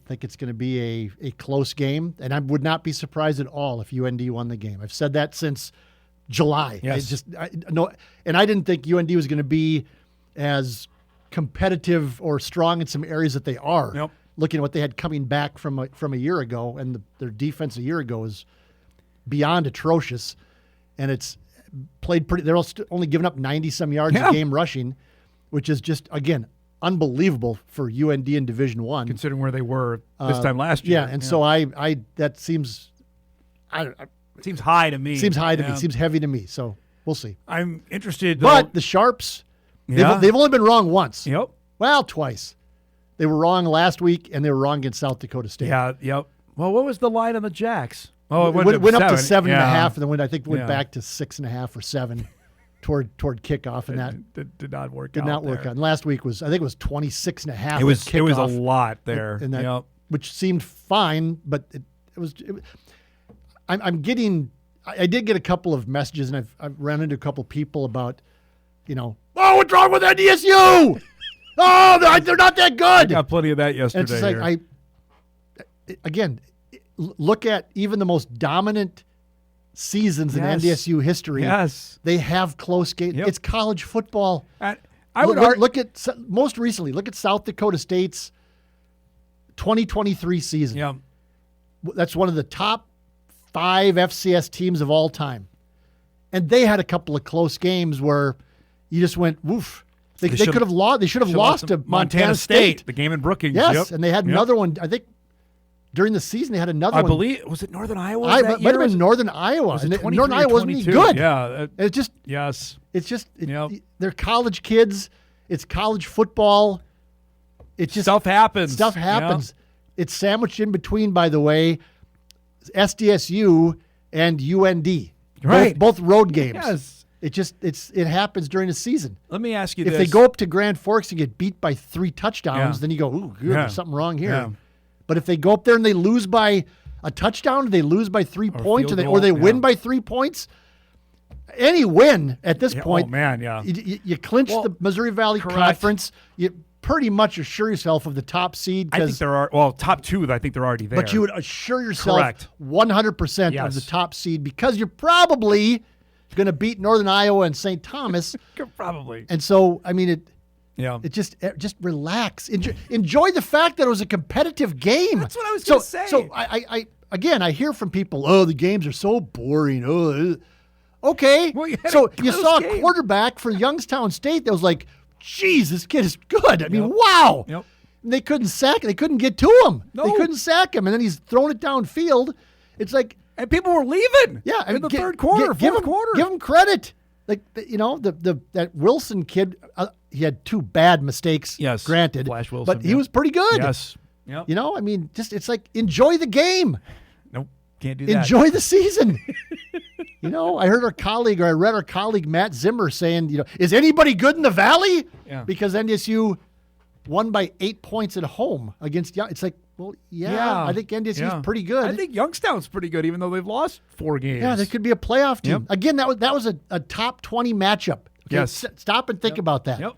think it's going to be a close game, and I would not be surprised at all if UND won the game. I've said that since July. Yes. And I didn't think UND was going to be as competitive or strong in some areas that they are. Yep. Looking at what they had coming back from a year ago, and their defense a year ago is beyond atrocious, and it's played pretty. They're only giving up 90-some yards a game rushing, which is just, again, unbelievable for UND in Division I. Considering where they were this time last year. Yeah, and so that seems seems high to me. Seems high to me. Seems heavy to me. So we'll see. I'm interested, though. But the Sharps, they've only been wrong once. Yep. Well, twice. They were wrong last week, and they were wrong against South Dakota State. Yeah, yep. Well, what was the line on the Jacks? Oh, it went up to 7.5, and then went back to 6.5 or 7. Toward kickoff, and that did not work. Did not work out. And last week I think it was 26.5. It was a lot there, and that, which seemed fine, but it was. I'm getting. I did get a couple of messages, and I've run into a couple people about, oh, what's wrong with NDSU? Oh, they're not that good. I got plenty of that yesterday. And it's like again, look at even the most dominant seasons in NDSU history. Yes. They have close games. Yep. It's college football. I would look at most recently, look at South Dakota State's 2023 season. Yeah. That's one of the top 5 FCS teams of all time. And they had a couple of close games where you just went, woof. They could have lost. They should have lost to Montana State. The game in Brookings. Yes, and they had another one, I think. During the season, they had another one. I believe, was it Northern Iowa? Might have been Northern Iowa. Northern Iowa wasn't any good. Yeah. It's just, they're college kids. It's college football. It's just stuff happens. Stuff happens. Yep. It's sandwiched in between, by the way, SDSU and UND. Right. Both road games. Yes. It happens during the season. Let me ask you this. If they go up to Grand Forks and get beat by 3 touchdowns, then you go, ooh, good, there's something wrong here. Yeah. But if they go up there and they lose by a touchdown, they lose by 3 points, or they win by 3 points, any win at this point, you clinch the Missouri Valley Conference. You pretty much assure yourself of the top seed. I think there are, top 2, I think they're already there. But you would assure yourself 100% of the top seed because you're probably going to beat Northern Iowa and St. Thomas. Probably. And so, I mean, it just relax. Enjoy the fact that it was a competitive game. That's what I was going to say. So I hear from people, oh, the games are so boring. Oh, okay. Well, you saw a quarterback for Youngstown State that was like, geez, this kid is good. I mean, wow. Yep. And they couldn't sack. They couldn't get to him. No. They couldn't sack him, and then he's throwing it downfield. It's like, and people were leaving. Yeah, in the third quarter, fourth quarter. Give him credit. Like that Wilson kid, he had 2 bad mistakes. Yes, granted, Flash Wilson, but he was pretty good. Yes, yep. I mean, it's like enjoy the game. Nope, can't do that. Enjoy the season. I heard I read our colleague Matt Zimmer saying, is anybody good in the Valley? Yeah. Because NDSU won by 8 points at home against Young. It's like, Well, yeah. I think NDSU is pretty good. I think Youngstown's pretty good, even though they've lost 4 games. Yeah, they could be a playoff team. Yep. Again, that was a top 20 matchup. Okay? Yes. Stop and think about that. Yep.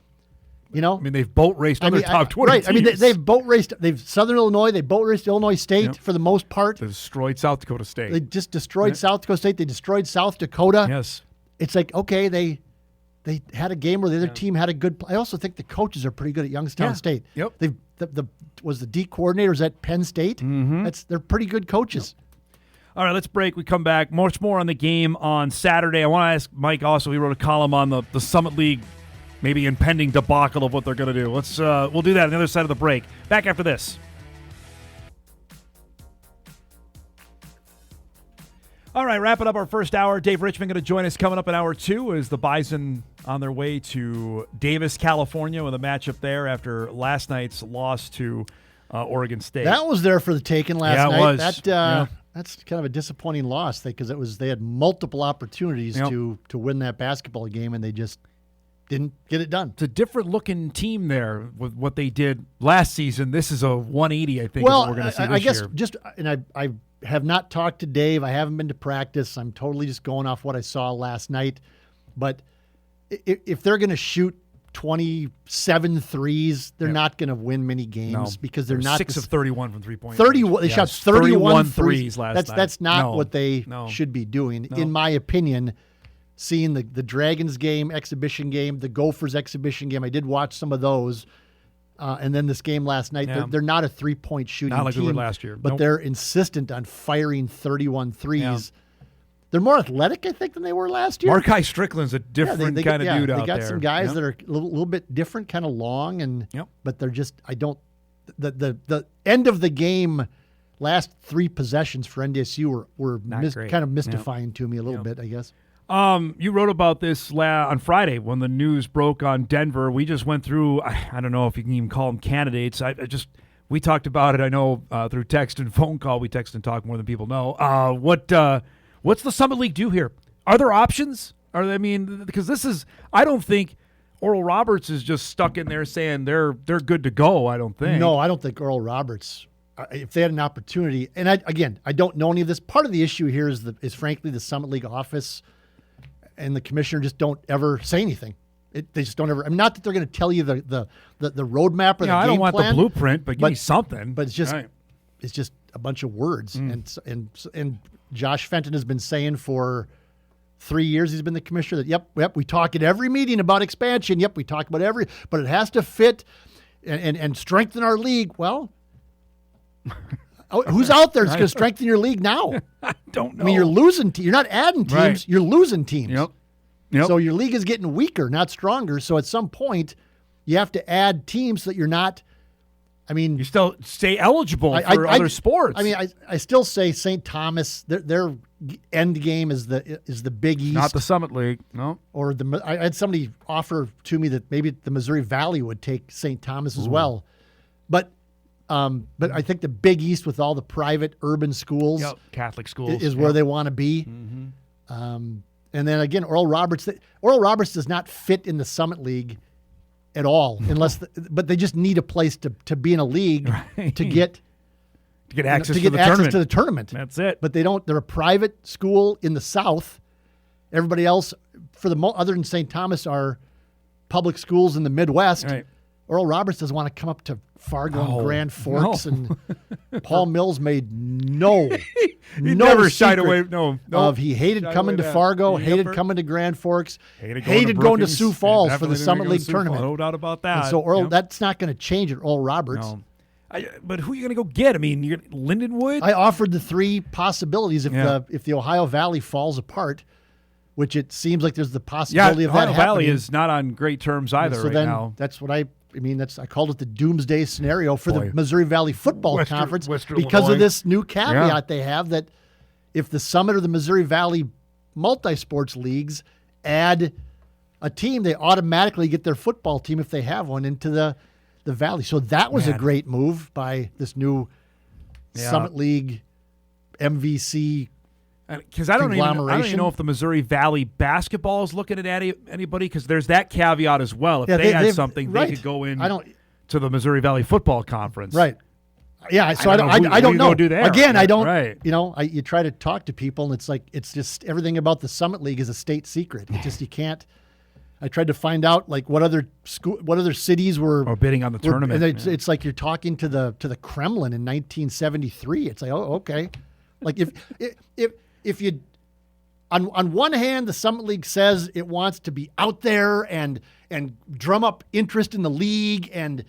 You know, I mean, they've boat raced other top 20 right. teams. I mean, they've boat raced. They've Southern Illinois. They boat raced Illinois State for the most part. They destroyed South Dakota State. They just destroyed South Dakota State. They destroyed South Dakota. Yes. It's like, okay, they had a game where the other team had a good. I also think the coaches are pretty good at Youngstown State. Yep. They've was the D coordinators at Penn State. Mm-hmm. They're pretty good coaches. Yep. All right, let's break. We come back. Much more on the game on Saturday. I want to ask Mike also. He wrote a column on the Summit League, maybe impending debacle of what they're going to do. We'll do that on the other side of the break. Back after this. All right, wrapping up our first hour. Dave Richman going to join us coming up in hour 2 as the Bison on their way to Davis, California, with a matchup there after last night's loss to Oregon State. That was there for the taking last night. It was. That's kind of a disappointing loss because they had multiple opportunities to win that basketball game and they just didn't get it done. It's a different looking team there with what they did last season. This is a 180, I think, well, is what we're going to see this I guess year. I have not talked to Dave. I haven't been to practice. I'm totally just going off what I saw last night. But if they're going to shoot 27 threes, they're not going to win many games because they're not 6 of 31 from 3-point. 31. They shot 31 threes last night. That's not what they should be doing, in my opinion. Seeing the Dragons game, exhibition game, the Gophers exhibition game, I did watch some of those. And then this game last night, they're not a 3-point shooting not like team. we were last year. But they're insistent on firing 31 threes. Yeah. They're more athletic, I think, than they were last year. Markai Strickland's a different kind of dude out there. They got some guys that are a little bit different, kind of long, but they're just the end of the game, last 3 possessions for NDSU were kind of mystifying to me a little bit, I guess. You wrote about this on Friday when the news broke on Denver. We just went through, I don't know if you can even call them candidates. We talked about it, I know, through text and phone call. We text and talk more than people know. What's the Summit League do here? Are there options? Because this is, I don't think Oral Roberts is just stuck in there saying they're good to go, I don't think. No, I don't think Oral Roberts, if they had an opportunity, and I don't know any of this. Part of the issue here is frankly the Summit League office and the commissioner just don't ever say anything. They just don't ever. Not that they're going to tell you the roadmap or the game plan. I don't want the blueprint, but give me something. But it's just a bunch of words. And Josh Fenton has been saying for 3 years he's been the commissioner that yep we talk at every meeting about expansion. Yep, we talk about but it has to fit and strengthen our league. Well. Who's out there that's going to strengthen your league now? I don't know. I mean, you're losing. You're not adding teams. Right. You're losing teams. Yep. So your league is getting weaker, not stronger. So at some point, you have to add teams so that you're not. I mean, you still stay eligible for other sports. I mean, I still say St. Thomas. Their end game is the Big East, not the Summit League. No. Or I had somebody offer to me that maybe the Missouri Valley would take St. Thomas as well, but I think the Big East with all the private urban schools, Catholic schools, is where they want to be. Mm-hmm. And then again, Oral Roberts does not fit in the Summit League at all, but they just need a place to be in a league to get access to the tournament. That's it. But they don't. They're a private school in the South. Everybody else, other than St. Thomas, are public schools in the Midwest. Right. Oral Roberts doesn't want to come up to Fargo and Grand Forks, and Paul Mills made he never shied away. He hated coming to Fargo, hated coming to Grand Forks, hated going to Sioux Falls for the Summit League tournament. No doubt about that. And so that's not going to change at Oral Roberts. No. But who are you going to go get? I mean, you're Lindenwood. I offered the 3 possibilities if the Ohio Valley falls apart, which it seems like there's the possibility of that happening. Ohio Valley is not on great terms either now. That's what I called it the doomsday scenario for the Missouri Valley Football Conference because of this new caveat they have that if the Summit or the Missouri Valley multi-sports leagues add a team, they automatically get their football team, if they have one, into the Valley. So that was a great move by this new Summit League MVC. Because I don't even know if the Missouri Valley basketball is looking at anybody, because there's that caveat as well. If they had something, they could go in to the Missouri Valley Football Conference. Right. Yeah, so I don't know. know. Go do there. Again, I don't. Right. You try to talk to people, and it's just everything about the Summit League is a state secret. You can't. I tried to find out like what other cities were bidding on the tournament. And it's like you're talking to the Kremlin in 1973. It's like, oh, okay. Like if you on one hand, the Summit League says it wants to be out there and drum up interest in the league, and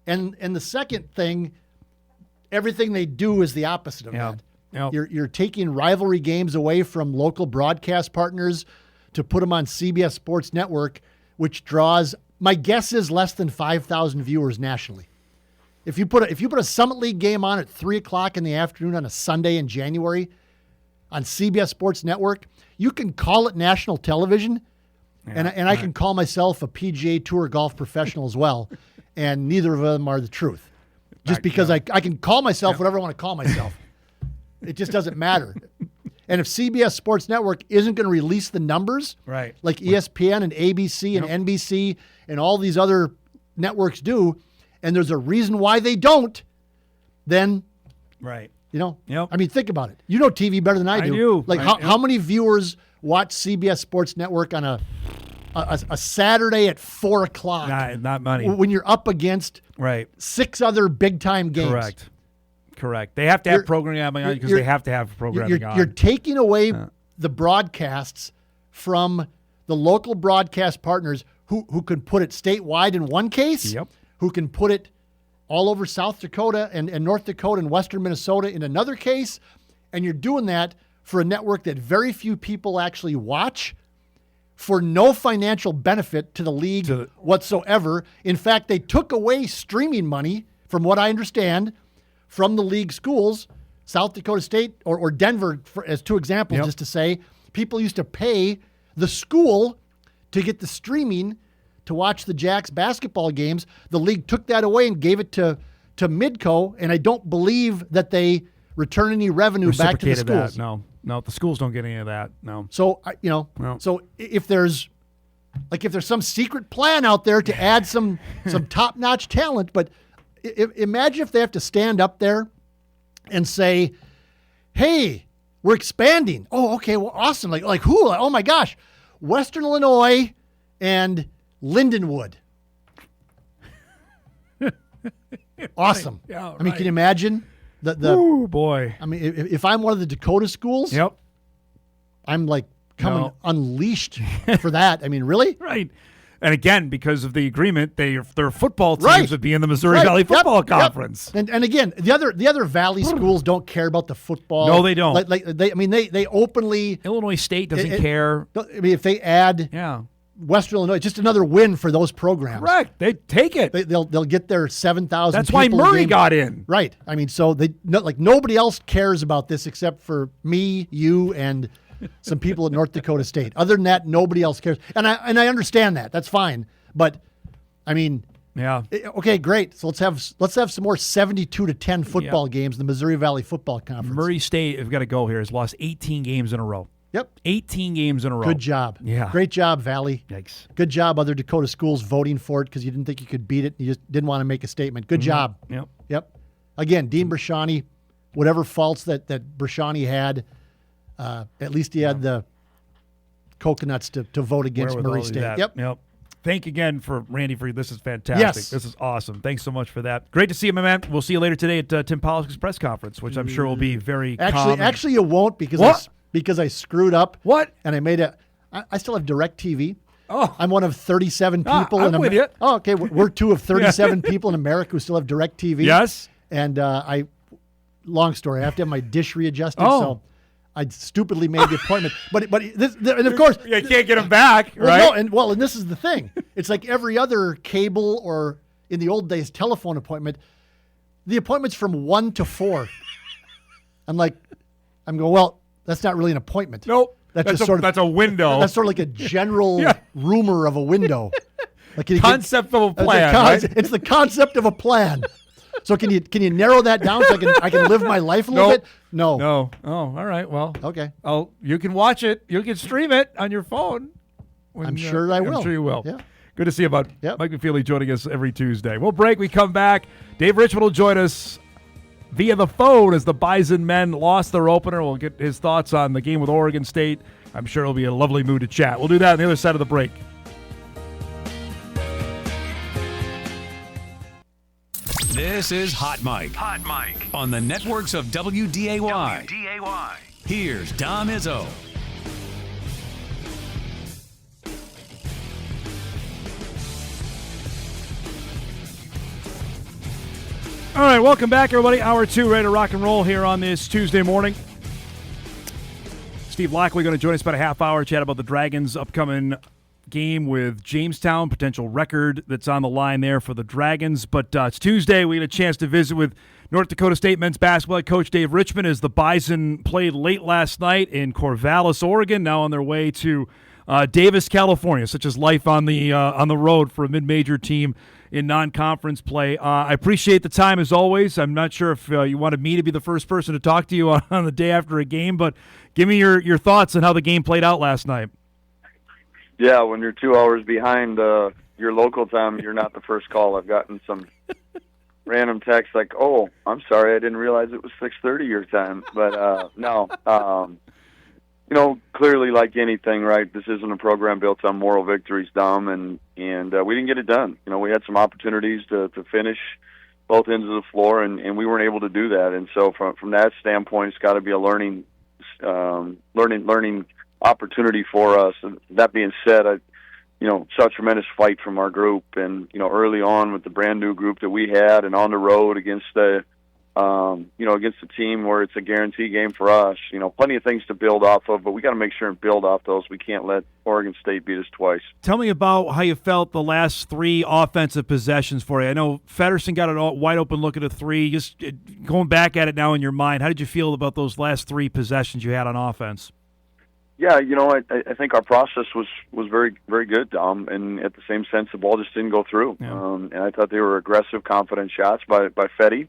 the second thing, everything they do is the opposite of that. Yep. You're taking rivalry games away from local broadcast partners to put them on CBS Sports Network, which draws, my guess is, less than 5,000 viewers nationally. If you put a Summit League game on at 3:00 in the afternoon on a Sunday in January on CBS Sports Network, you can call it national television, and I can call myself a PGA Tour golf professional as well, and neither of them are the truth. Just because I can call myself whatever I want to call myself. It just doesn't matter. And if CBS Sports Network isn't going to release the numbers, right, like ESPN and ABC and NBC and all these other networks do, and there's a reason why they don't, then, right, I mean, think about it. You know TV better than I do. I do. Like, how many viewers watch CBS Sports Network on a Saturday at 4:00? Not many. When you're up against 6 other big-time games. Correct. They have to have programming on because they have to have programming on. You're taking away the broadcasts from the local broadcast partners who can put it statewide in one case, who can put it all over South Dakota and North Dakota and western Minnesota in another case, and you're doing that for a network that very few people actually watch for no financial benefit to the league whatsoever. In fact, they took away streaming money, from what I understand, from the league schools, South Dakota State or Denver, as 2 examples, just to say, people used to pay the school to get the streaming to watch the Jacks basketball games. The league took that away and gave it to Midco, and I don't believe that they return any revenue back to the schools. That. No, the schools don't get any of that. No. So so if there's some secret plan out there to add some top-notch talent, but imagine if they have to stand up there and say, hey, we're expanding. Oh, okay, well, awesome. Like who? Oh, my gosh. Western Illinois and Lindenwood. Awesome. Yeah, right. I mean, can you imagine? Oh, boy. I mean, if I'm one of the Dakota schools, I'm like coming unleashed for that. I mean, really? Right. And again, because of the agreement, their football teams would be in the Missouri Valley Football Conference. And again, the other Valley schools don't care about the football. No, they don't. They openly. Illinois State doesn't care. I mean, if they add Western Illinois, just another win for those programs. Correct. They take it. They'll get their 7,000. That's why Murray got in. Right. I mean, so nobody else cares about this except for me, you, and some people at North Dakota State. Other than that, nobody else cares. And I understand that. That's fine. But I mean, okay, great. So let's have some more 72-10 football games in the Missouri Valley Football Conference. Murray State, have got to go here, has lost 18 games in a row. Yep. 18 games in a row. Good job. Yeah. Great job, Valley. Yikes. Good job, other Dakota schools voting for it because you didn't think you could beat it. You just didn't want to make a statement. Good job. Yep. Again, Dean Brashani, whatever faults that Brashani had, at least he had the coconuts to vote against Murray State. Yep. Thank you again for Randy for this is fantastic. Yes. This is awesome. Thanks so much for that. Great to see you, my man. We'll see you later today at Tim Pollock's press conference, which I'm sure will be very calm. Actually, you won't because I screwed up. What? And I made I still have DirecTV. Oh. I'm one of 37 people I'm with you. Oh, okay. We're 2 of 37 people in America who still have DirecTV. Yes. And long story, I have to have my dish readjusted. So I stupidly made the appointment. But and of course you can't get them back, right? No, and this is the thing. It's like every other cable or in the old days telephone appointment. The appointment's from 1 to 4. I'm going, well, that's not really an appointment. Nope. That's a window. That's sort of like a general rumor of a window. Like concept of a plan. It's the concept of a plan. So can you narrow that down so I can live my life a little bit? No. Oh, all right. Well, okay. Oh, you can watch it. You can stream it on your phone. I'm sure I will. I'm sure you will. Yeah. Good to see you, bud. Mike McFeely joining us every Tuesday. We'll break. We come back. Dave Richman will join us. via the phone as the Bison men lost their opener. We'll get his thoughts on the game with Oregon State. I'm sure he'll be in a lovely mood to chat. We'll do that on the other side of the break. This is Hot Mike. Hot Mike. On the networks of WDAY. Here's Dom Izzo. All right, welcome back, everybody. Hour 2, ready to rock and roll here on this Tuesday morning. Steve Laqua going to join us about a half hour, chat about the Dragons' upcoming game with Jamestown, potential record that's on the line there for the Dragons. But it's Tuesday. We had a chance to visit with North Dakota State men's basketball head coach Dave Richman as the Bison played late last night in Corvallis, Oregon, now on their way to Davis, California. Such as life on the road for a mid-major team in non-conference play. I appreciate the time as always. I'm not sure if you wanted me to be the first person to talk to you on the day after a game, but give me your thoughts on how the game played out last night. Yeah, when you're 2 hours behind your local time, you're not the first call. I've gotten some random text like, "Oh, I'm sorry, I didn't realize it was 6:30 your time." But no, clearly, like anything, right? This isn't a program built on moral victories, Dom, and we didn't get it done. We had some opportunities to finish both ends of the floor, and we weren't able to do that. And so, from that standpoint, it's got to be a learning opportunity for us. And that being said, I saw a tremendous fight from our group, and early on with the brand new group that we had, and on the road against against a team where it's a guarantee game for us. Plenty of things to build off of, but we got to make sure and build off those. We can't let Oregon State beat us twice. Tell me about how you felt the last 3 offensive possessions for you. I know Feddersen got a wide open look at a 3. Just going back at it now in your mind, how did you feel about those last 3 possessions you had on offense? Yeah, I think our process was very, very good, Dom, and at the same sense, the ball just didn't go through. Yeah. And I thought they were aggressive, confident shots by Fetty.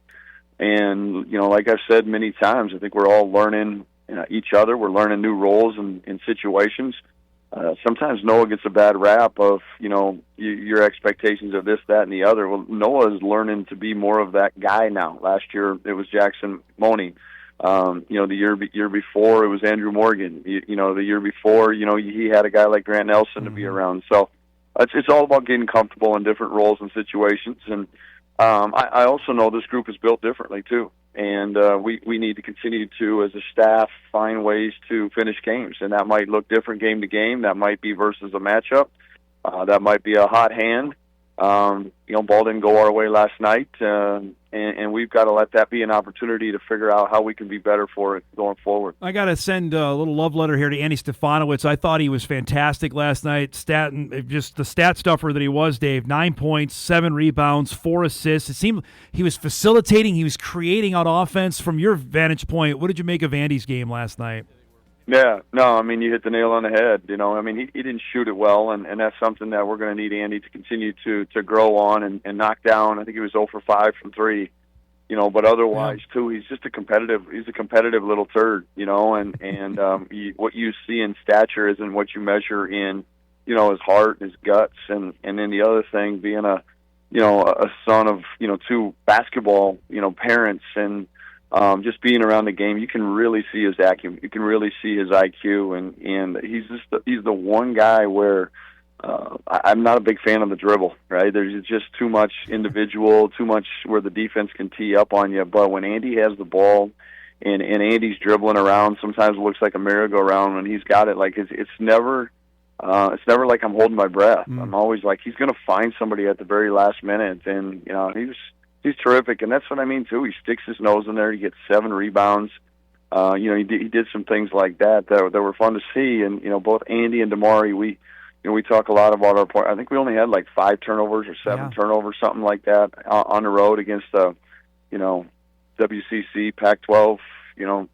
And, like I've said many times, I think we're all learning each other. We're learning new roles in situations. Sometimes Noah gets a bad rap of, your expectations of this, that, and the other. Well, Noah is learning to be more of that guy now. Last year, it was Jackson Money. The year before, it was Andrew Morgan. The year before, he had a guy like Grant Nelson to be around. So it's all about getting comfortable in different roles and situations. And I also know this group is built differently, too. And we need to continue to, as a staff, find ways to finish games. And that might look different game to game. That might be versus a matchup. That might be a hot hand. Ball didn't go our way last night, and we've got to let that be an opportunity to figure out how we can be better for it going forward. I got to send a little love letter here to Andy Stefanowicz. I thought he was fantastic last night. Just the stat stuffer that he was, Dave. 9 points, 7 rebounds, 4 assists. It seemed he was facilitating, he was creating out offense. From your vantage point, what did you make of Andy's game last night? Yeah, no, you hit the nail on the head. He didn't shoot it well, and that's something that we're going to need Andy to continue to grow on and knock down. I think he was 0 for 5 from 3, but otherwise, too, he's just a competitive little turd, and what you see in stature isn't what you measure in, his heart, his guts, and then the other thing being a son of, 2 basketball, parents, and just being around the game, you can really see his acumen. You can really see his IQ, and he's the one guy where I'm not a big fan of the dribble. Right? There's just too much individual, too much where the defense can tee up on you. But when Andy has the ball, and Andy's dribbling around, sometimes it looks like a merry-go-round. When he's got it, like it's never like I'm holding my breath. I'm always like he's going to find somebody at the very last minute, and he's terrific, and that's what I mean, too. He sticks his nose in there. He gets 7 rebounds. He did some things like that were fun to see. And, both Andy and Damari, we talk a lot about our point. I think we only had like 5 turnovers or 7 turnovers, something like that, on the road against a, WCC, Pac-12,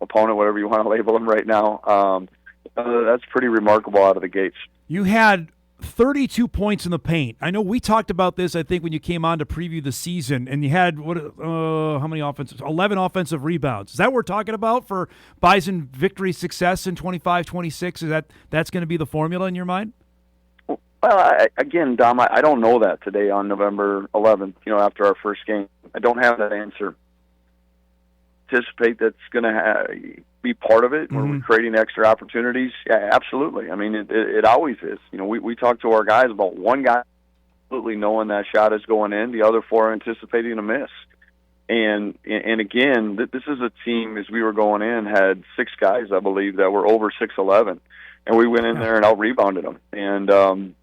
opponent, whatever you want to label them right now. That's pretty remarkable out of the gates. You had 32 points in the paint. I know we talked about this, I think, when you came on to preview the season, and you had, how many offensive? 11 offensive rebounds. Is that what we're talking about for Bison victory success in 25-26? That's going to be the formula in your mind? Well, again, Dom, I don't know that today on November 11th, after our first game. I don't have that answer. anticipate that's going to be part of it? Where we're creating extra opportunities? Yeah, absolutely. I mean, it always is. You know, we talk to our guys about one guy absolutely knowing that shot is going in, the other four anticipating a miss. And again, this is a team, as we were going in, had 6 guys, I believe, that were over 6'11", and we went in there and out-rebounded them. And,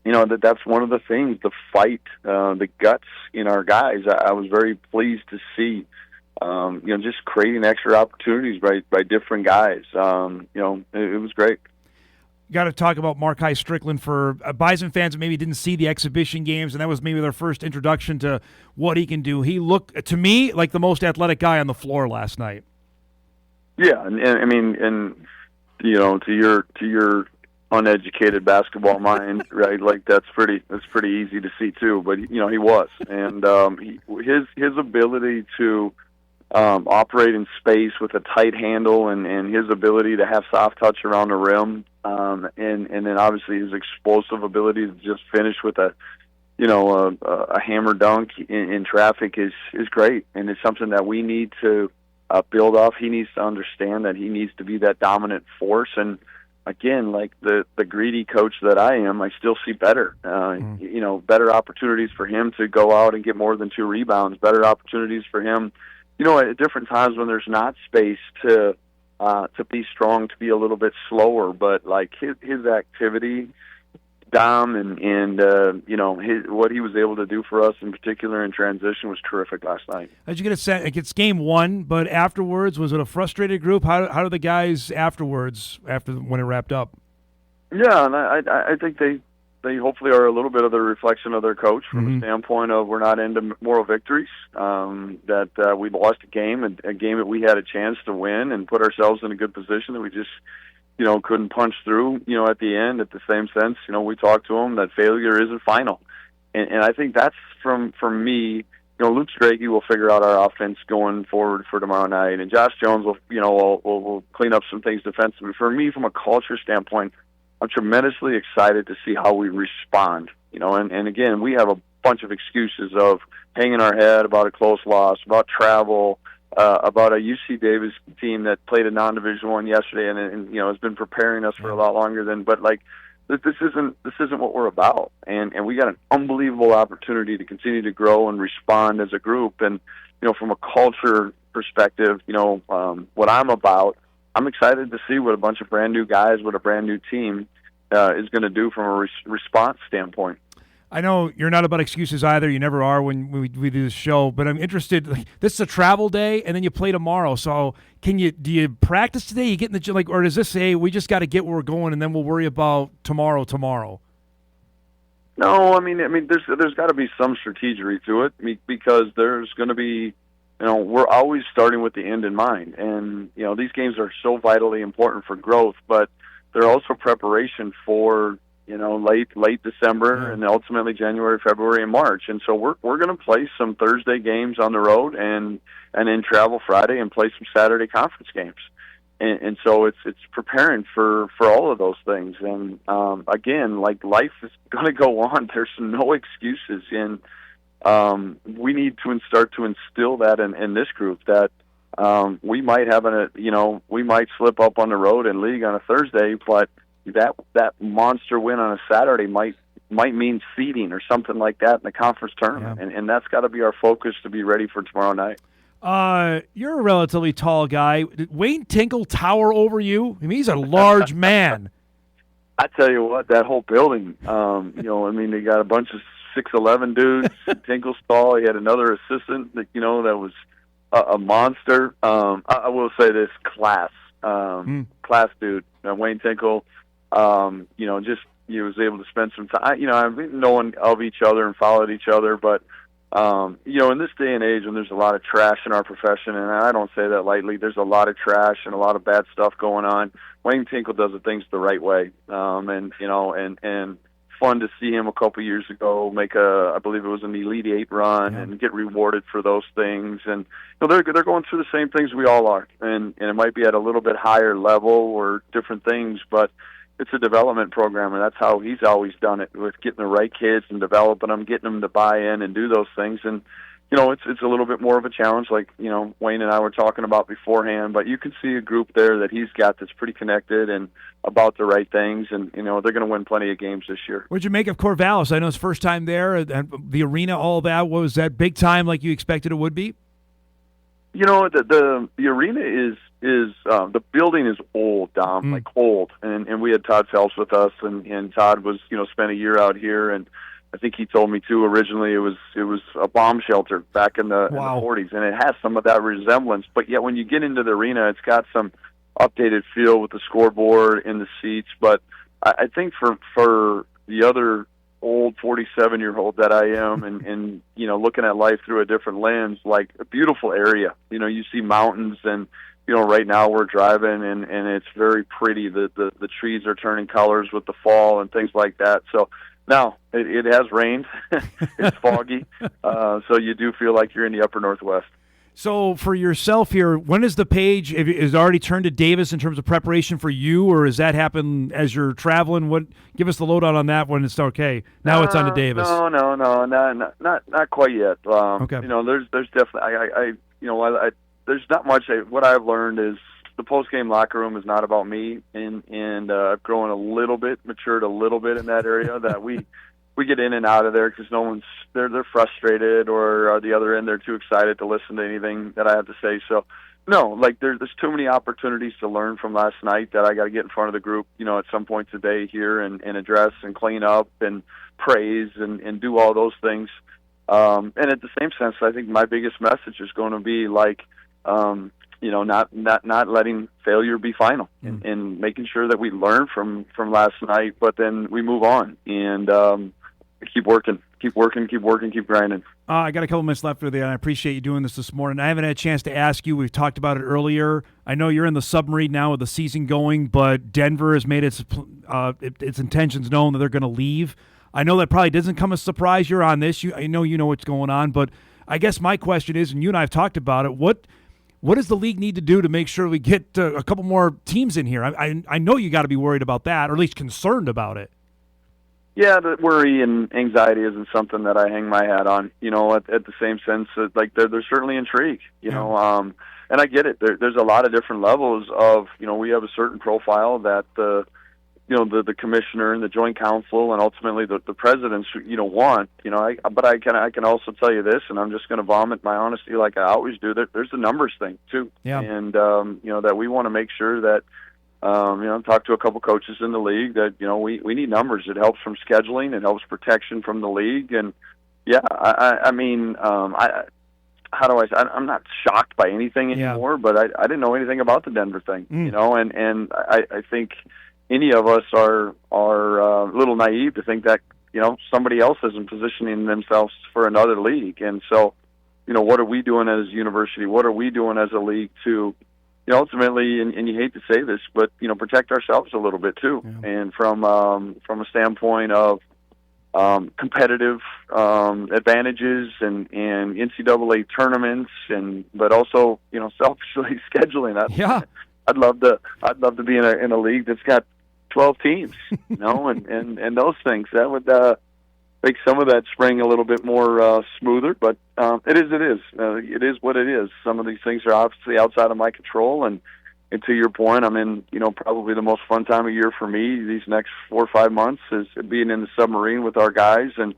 you know, that's one of the things, the fight, the guts in our guys. I was very pleased to see, you know, just creating extra opportunities by different guys. You know, it was great. Got to talk about Markai Strickland for Bison fans that maybe didn't see the exhibition games, and that was maybe their first introduction to what he can do. He looked, to me, like the most athletic guy on the floor last night. Yeah, and I mean, and you know, to your uneducated basketball mind, right? Like that's pretty easy to see too. But you know, he was, and his ability to operate in space with a tight handle, and his ability to have soft touch around the rim. And then obviously his explosive ability to just finish with a hammer dunk in traffic is great, and it's something that we need to build off. He needs to understand that he needs to be that dominant force. And again, like the greedy coach that I am, I still see better. You know, better opportunities for him to go out and get more than 2 rebounds. Better opportunities for him, you know, at different times when there's not space to be strong, to be a little bit slower, but like his activity, Dom, and you know, what he was able to do for us in particular in transition was terrific last night. Did you get a sense? Like it's game 1, but afterwards, was it a frustrated group? How do the guys afterwards, when it wrapped up? Yeah, and I think they hopefully are a little bit of the reflection of their coach from the standpoint of we're not into moral victories, that we lost a game that we had a chance to win and put ourselves in a good position that we just, you know, couldn't punch through, you know, at the end. At the same sense, you know, we talked to them that failure isn't final. And I think that's from me, you know, Luke Strachey will figure out our offense going forward for tomorrow night, and Josh Jones will, you know, will clean up some things defensively. For me, from a culture standpoint, I'm tremendously excited to see how we respond. You know, and again, we have a bunch of excuses of hanging our head about a close loss, about travel, about a UC Davis team that played a non-Division I yesterday, and you know has been preparing us for a lot longer than. But like, this isn't what we're about, and we got an unbelievable opportunity to continue to grow and respond as a group. And you know, from a culture perspective, you know, what I'm about. I'm excited to see what a bunch of brand new guys, what a brand new team is going to do from a response standpoint. I know you're not about excuses either. You never are when we do this show. But I'm interested. Like, this is a travel day, and then you play tomorrow. So do you practice today? You get in the gym, like, or does this say we just got to get where we're going, and then we'll worry about tomorrow? No, I mean, there's got to be some strategy to it because there's going to be. You know, we're always starting with the end in mind. And, you know, these games are so vitally important for growth, but they're also preparation for, you know, late December and ultimately January, February, and March. And so we're going to play some Thursday games on the road and then travel Friday and play some Saturday conference games. And so it's preparing for all of those things. And, again, like life is going to go on. There's no excuses in. We need to start to instill that in this group that we might have we might slip up on the road in league on a Thursday, but that monster win on a Saturday might mean seeding or something like that in the conference tournament, and that's got to be our focus to be ready for tomorrow night. You're a relatively tall guy. Did Wayne Tinkle tower over you? I mean, he's a large man. I tell you what, that whole building, you know, I mean, they got a bunch of 6'11" dudes. Tinkle's tall. He had another assistant that, you know, that was a monster. I will say this, class dude. Wayne Tinkle, you know, just he was able to spend some time. You know, I've known of each other and followed each other, but you know, in this day and age when there's a lot of trash in our profession, and I don't say that lightly, there's a lot of trash and a lot of bad stuff going on. Wayne Tinkle does the things the right way, and you know, and fun to see him a couple years ago make I believe it was an Elite Eight run and get rewarded for those things. And you know, they're going through the same things we all are, and it might be at a little bit higher level or different things, but it's a development program, and that's how he's always done it, with getting the right kids and developing them, getting them to buy in and do those things. And it's a little bit more of a challenge, like, Wayne and I were talking about beforehand, but you can see a group there that he's got that's pretty connected and about the right things, and, they're going to win plenty of games this year. What'd you make of Corvallis? I know it's first time there, and the arena, all that. Was that big time like you expected it would be? The arena is the building is old, Dom, like old, and we had Todd Phelps with us, and Todd was, spent a year out here, and I think he told me too. Originally, it was a bomb shelter back in the 40s, and it has some of that resemblance. But yet, when you get into the arena, it's got some updated feel with the scoreboard and the seats. But I think for the other old 47-year-old that I am, and looking at life through a different lens, like a beautiful area. You see mountains, and right now we're driving, and it's very pretty. The trees are turning colors with the fall and things like that. So. Now, it has rained. It's foggy. So you do feel like you're in the upper Northwest. So for yourself here, when is the page, is it already turned to Davis in terms of preparation for you, or does that happen as you're traveling? Give us the lowdown on that when it's okay. Now it's on to Davis. No, not quite yet. Okay. There's definitely, there's not much. What I've learned is, the post-game locker room is not about me, and I've grown matured a little bit in that area. That we get in and out of there because no one's they're frustrated, or the other end they're too excited to listen to anything that I have to say. So no, like there's too many opportunities to learn from last night that I got to get in front of the group, at some point today here and address and clean up and praise and do all those things. And at the same sense, I think my biggest message is going to be like. Not letting failure be final, and making sure that we learn from last night, but then we move on and keep working, keep grinding. I got a couple minutes left for there, and I appreciate you doing this morning. I haven't had a chance to ask you. We've talked about it earlier. I know you're in the submarine now with the season going, but Denver has made its intentions known that they're going to leave. I know that probably doesn't come as a surprise. You're on this. I know you know what's going on, but I guess my question is, and you and I have talked about it, what does the league need to do to make sure we get a couple more teams in here? I know you got to be worried about that, or at least concerned about it. Yeah, the worry and anxiety isn't something that I hang my hat on. At the same sense, like there's certainly intrigue. And I get it. There's a lot of different levels of. We have a certain profile that the commissioner and the joint council and ultimately the presidents want. But I can also tell you this, and I'm just going to vomit my honesty like I always do. There's the numbers thing too, and that we want to make sure that I've talked to a couple coaches in the league that we need numbers. It helps from scheduling, it helps protection from the league, and I'm not shocked by anything anymore, but I didn't know anything about the Denver thing, and I think. Any of us are a little naive to think that somebody else isn't positioning themselves for another league, and so what are we doing as a university? What are we doing as a league to ultimately, and you hate to say this, but protect ourselves a little bit too, and from a standpoint of competitive advantages and NCAA tournaments, but also selfishly scheduling. I'd love to be in a league that's got 12 teams, and those things that would make some of that spring a little bit more smoother. But it is what it is. Some of these things are obviously outside of my control, and to your point, I'm in probably the most fun time of year for me these next 4 or 5 months is being in the submarine with our guys, and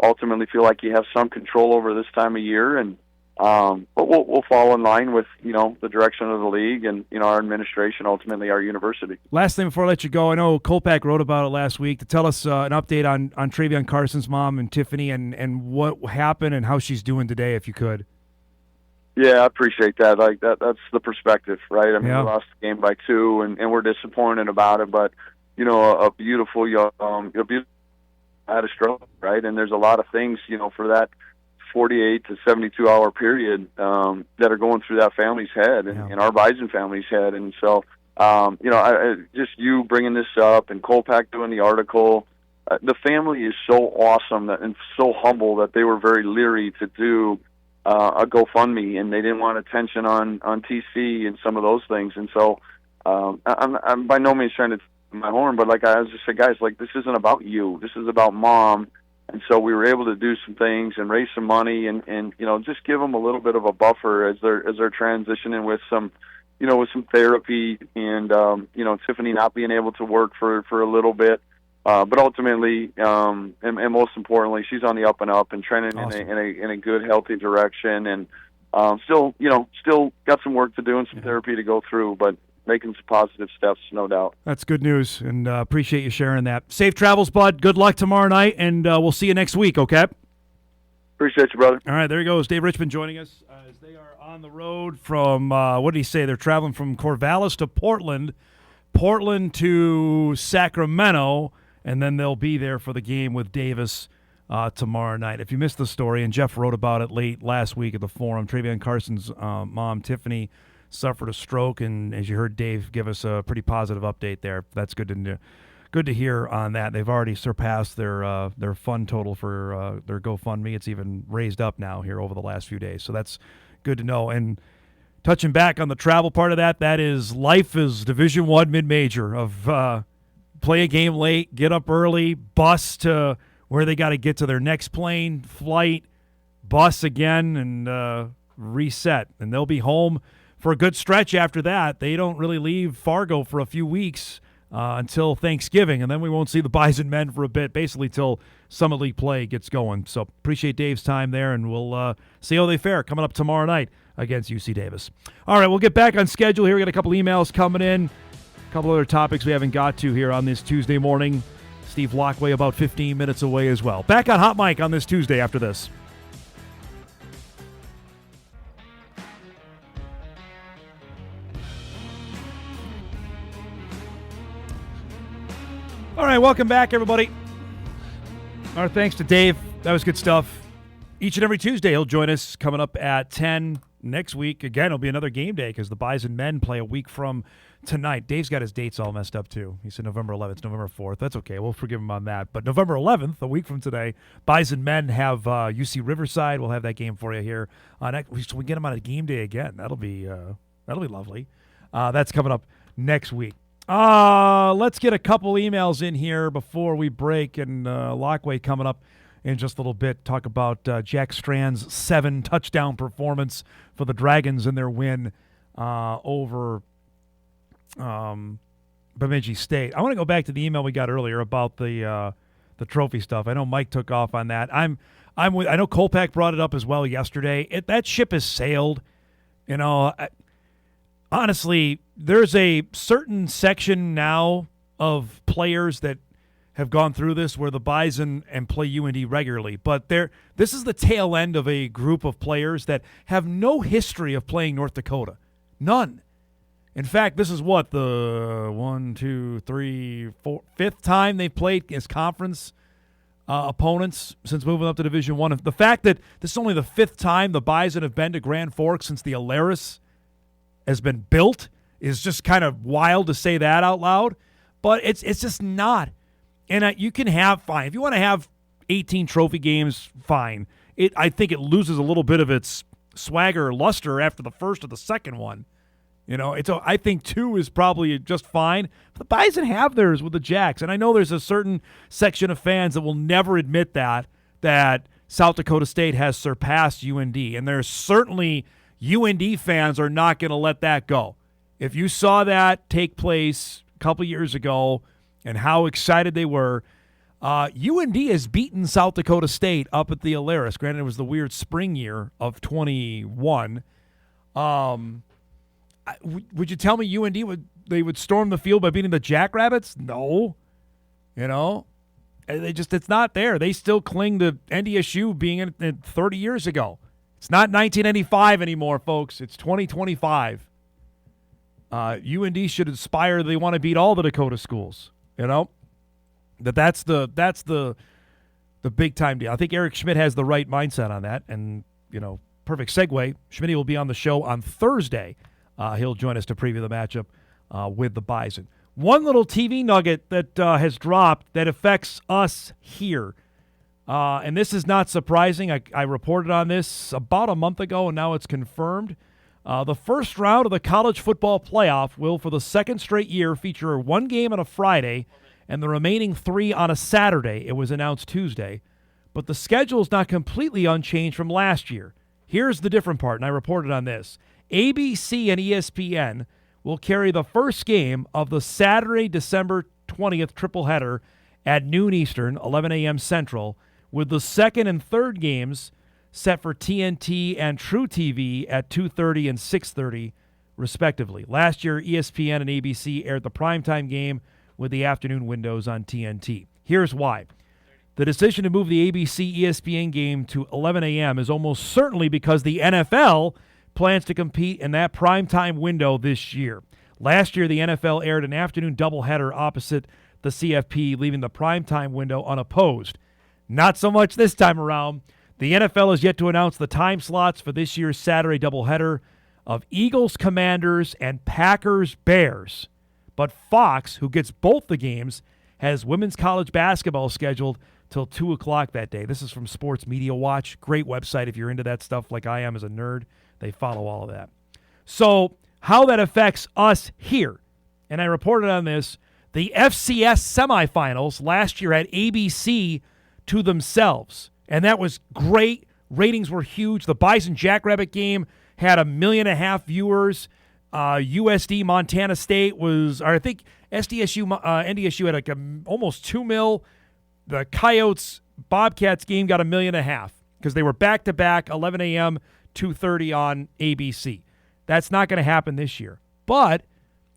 ultimately feel like you have some control over this time of year. And but we'll fall in line with the direction of the league and our administration, ultimately our university. Last thing before I let you go, I know Kolpak wrote about it last week. To tell us an update on Travion Carson's mom and Tiffany and what happened and how she's doing today, if you could. Yeah, I appreciate that. Like that's the perspective, right? I mean, we lost the game by 2, and we're disappointed about it. But a beautiful young, had a stroke, right? And there's a lot of things, for that 48 to 72 hour period that are going through that family's head and our Bison family's head. And so, just you bringing this up and Kolpak doing the article, the family is so awesome and so humble that they were very leery to do a GoFundMe, and they didn't want attention on TC and some of those things. And so I'm by no means trying to my horn, but like I was just saying, guys, like this isn't about you. This is about mom And so we were able to do some things and raise some money and just give them a little bit of a buffer as they're transitioning with some therapy and Tiffany not being able to work for a little bit. But ultimately, and most importantly, she's on the up and up and trending awesome. in a good, healthy direction. And still got some work to do and some therapy to go through, but making some positive steps, no doubt. That's good news, and appreciate you sharing that. Safe travels, bud. Good luck tomorrow night, and we'll see you next week, okay? Appreciate you, brother. All right, there he goes. Dave Richman joining us as they are on the road from, what did he say? They're traveling from Corvallis to Portland to Sacramento, and then they'll be there for the game with Davis tomorrow night. If you missed the story, and Jeff wrote about it late last week at the forum, Travion Carson's mom, Tiffany, suffered a stroke, and as you heard Dave give us a pretty positive update there. That's good to hear on that. They've already surpassed their fund total for their GoFundMe. It's even raised up now here over the last few days, so that's good to know. And touching back on the travel part of that is life is Division I mid-major of play a game late, get up early, bus to where they got to get to their next plane, flight, bus again, and reset. And they'll be home for a good stretch after that. They don't really leave Fargo for a few weeks until Thanksgiving, and then we won't see the Bison men for a bit, basically till Summit League play gets going. So appreciate Dave's time there, and we'll see how they fare coming up tomorrow night against UC Davis. All right, we'll get back on schedule here. We got a couple emails coming in, a couple other topics we haven't got to here on this Tuesday morning. Steve Laqua about 15 minutes away as well. Back on Hot Mic on this Tuesday after this. All right, welcome back, everybody. Our thanks to Dave. That was good stuff. Each and every Tuesday, he'll join us coming up at 10 next week. Again, it'll be another game day because the Bison men play a week from tonight. Dave's got his dates all messed up, too. He said November 11th, November 4th. That's okay. We'll forgive him on that. But November 11th, a week from today, Bison men have UC Riverside. We'll have that game for you here. So we get them on a game day again. That'll be lovely. That's coming up next week. Let's get a couple emails in here before we break, and Laqua coming up in just a little bit. Talk about Jack Strand's 7-touchdown performance for the Dragons in their win over Bemidji State. I want to go back to the email we got earlier about the trophy stuff. I know Mike took off on that. I know Kolpak brought it up as well yesterday. That ship has sailed. Honestly, there's a certain section now of players that have gone through this where the Bison and play UND regularly. But this is the tail end of a group of players that have no history of playing North Dakota. None. In fact, this is what, the 5th time they've played as conference opponents since moving up to Division I. The fact that this is only the 5th time the Bison have been to Grand Forks since the Alaris has been built is just kind of wild to say that out loud, but it's just not. And you can have, fine. If you want to have 18 trophy games, fine. I think it loses a little bit of its swagger or luster after the first or the second one. I think 2 is probably just fine. But the Bison have theirs with the Jacks, and I know there's a certain section of fans that will never admit that South Dakota State has surpassed UND, and there's certainly UND fans are not going to let that go. If you saw that take place a couple years ago and how excited they were, UND has beaten South Dakota State up at the Alaris. Granted, it was the weird spring year of 21. Would you tell me UND would storm the field by beating the Jackrabbits? No. It's not there. They still cling to NDSU being in 30 years ago. It's not 1995 anymore, folks. It's 2025. UND should aspire they want to beat all the Dakota schools. That's the big time deal. I think Eric Schmidt has the right mindset on that, and perfect segue. Schmidt will be on the show on Thursday. He'll join us to preview the matchup with the Bison. One little TV nugget that has dropped that affects us here. And this is not surprising. I reported on this about a month ago, and now it's confirmed. The first round of the college football playoff will, for the second straight year, feature one game on a Friday and the remaining 3 on a Saturday. It was announced Tuesday. but the schedule is not completely unchanged from last year. Here's the different part, and I reported on this. ABC and ESPN will carry the first game of the Saturday, December 20th triple header at noon Eastern, 11 a.m. Central, with the second and third games set for TNT and True TV at 2:30 and 6:30, respectively. Last year, ESPN and ABC aired the primetime game with the afternoon windows on TNT. Here's why. The decision to move the ABC-ESPN game to 11 a.m. is almost certainly because the NFL plans to compete in that primetime window this year. Last year, the NFL aired an afternoon doubleheader opposite the CFP, leaving the primetime window unopposed. Not so much this time around. The NFL has yet to announce the time slots for this year's Saturday doubleheader of Eagles, Commanders, and Packers, Bears. But Fox, who gets both the games, has women's college basketball scheduled till 2 o'clock that day. This is from Sports Media Watch. Great website if you're into that stuff like I am as a nerd. They follow all of that. So how that affects us here, and I reported on this, the FCS semifinals last year had ABC to themselves, and that was great. Ratings were huge. The Bison Jackrabbit game had 1.5 million viewers. USD Montana State was, or I think NDSU had like almost 2 mil. The Coyotes Bobcats game got 1.5 million because they were back-to-back 11 a.m., 2:30 on ABC. That's not going to happen this year. But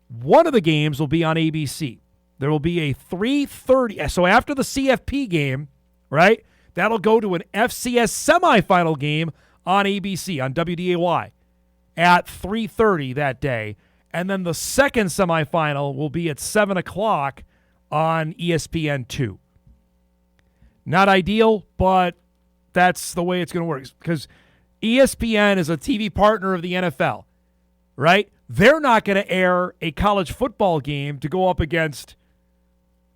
one of the games will be on ABC. There will be a 3:30. So after the CFP game, right, that'll go to an FCS semifinal game on ABC, on WDAY, at 3:30 that day. And then the second semifinal will be at 7 o'clock on ESPN2. Not ideal, but that's the way it's going to work. Because ESPN is a TV partner of the NFL, right? They're not going to air a college football game to go up against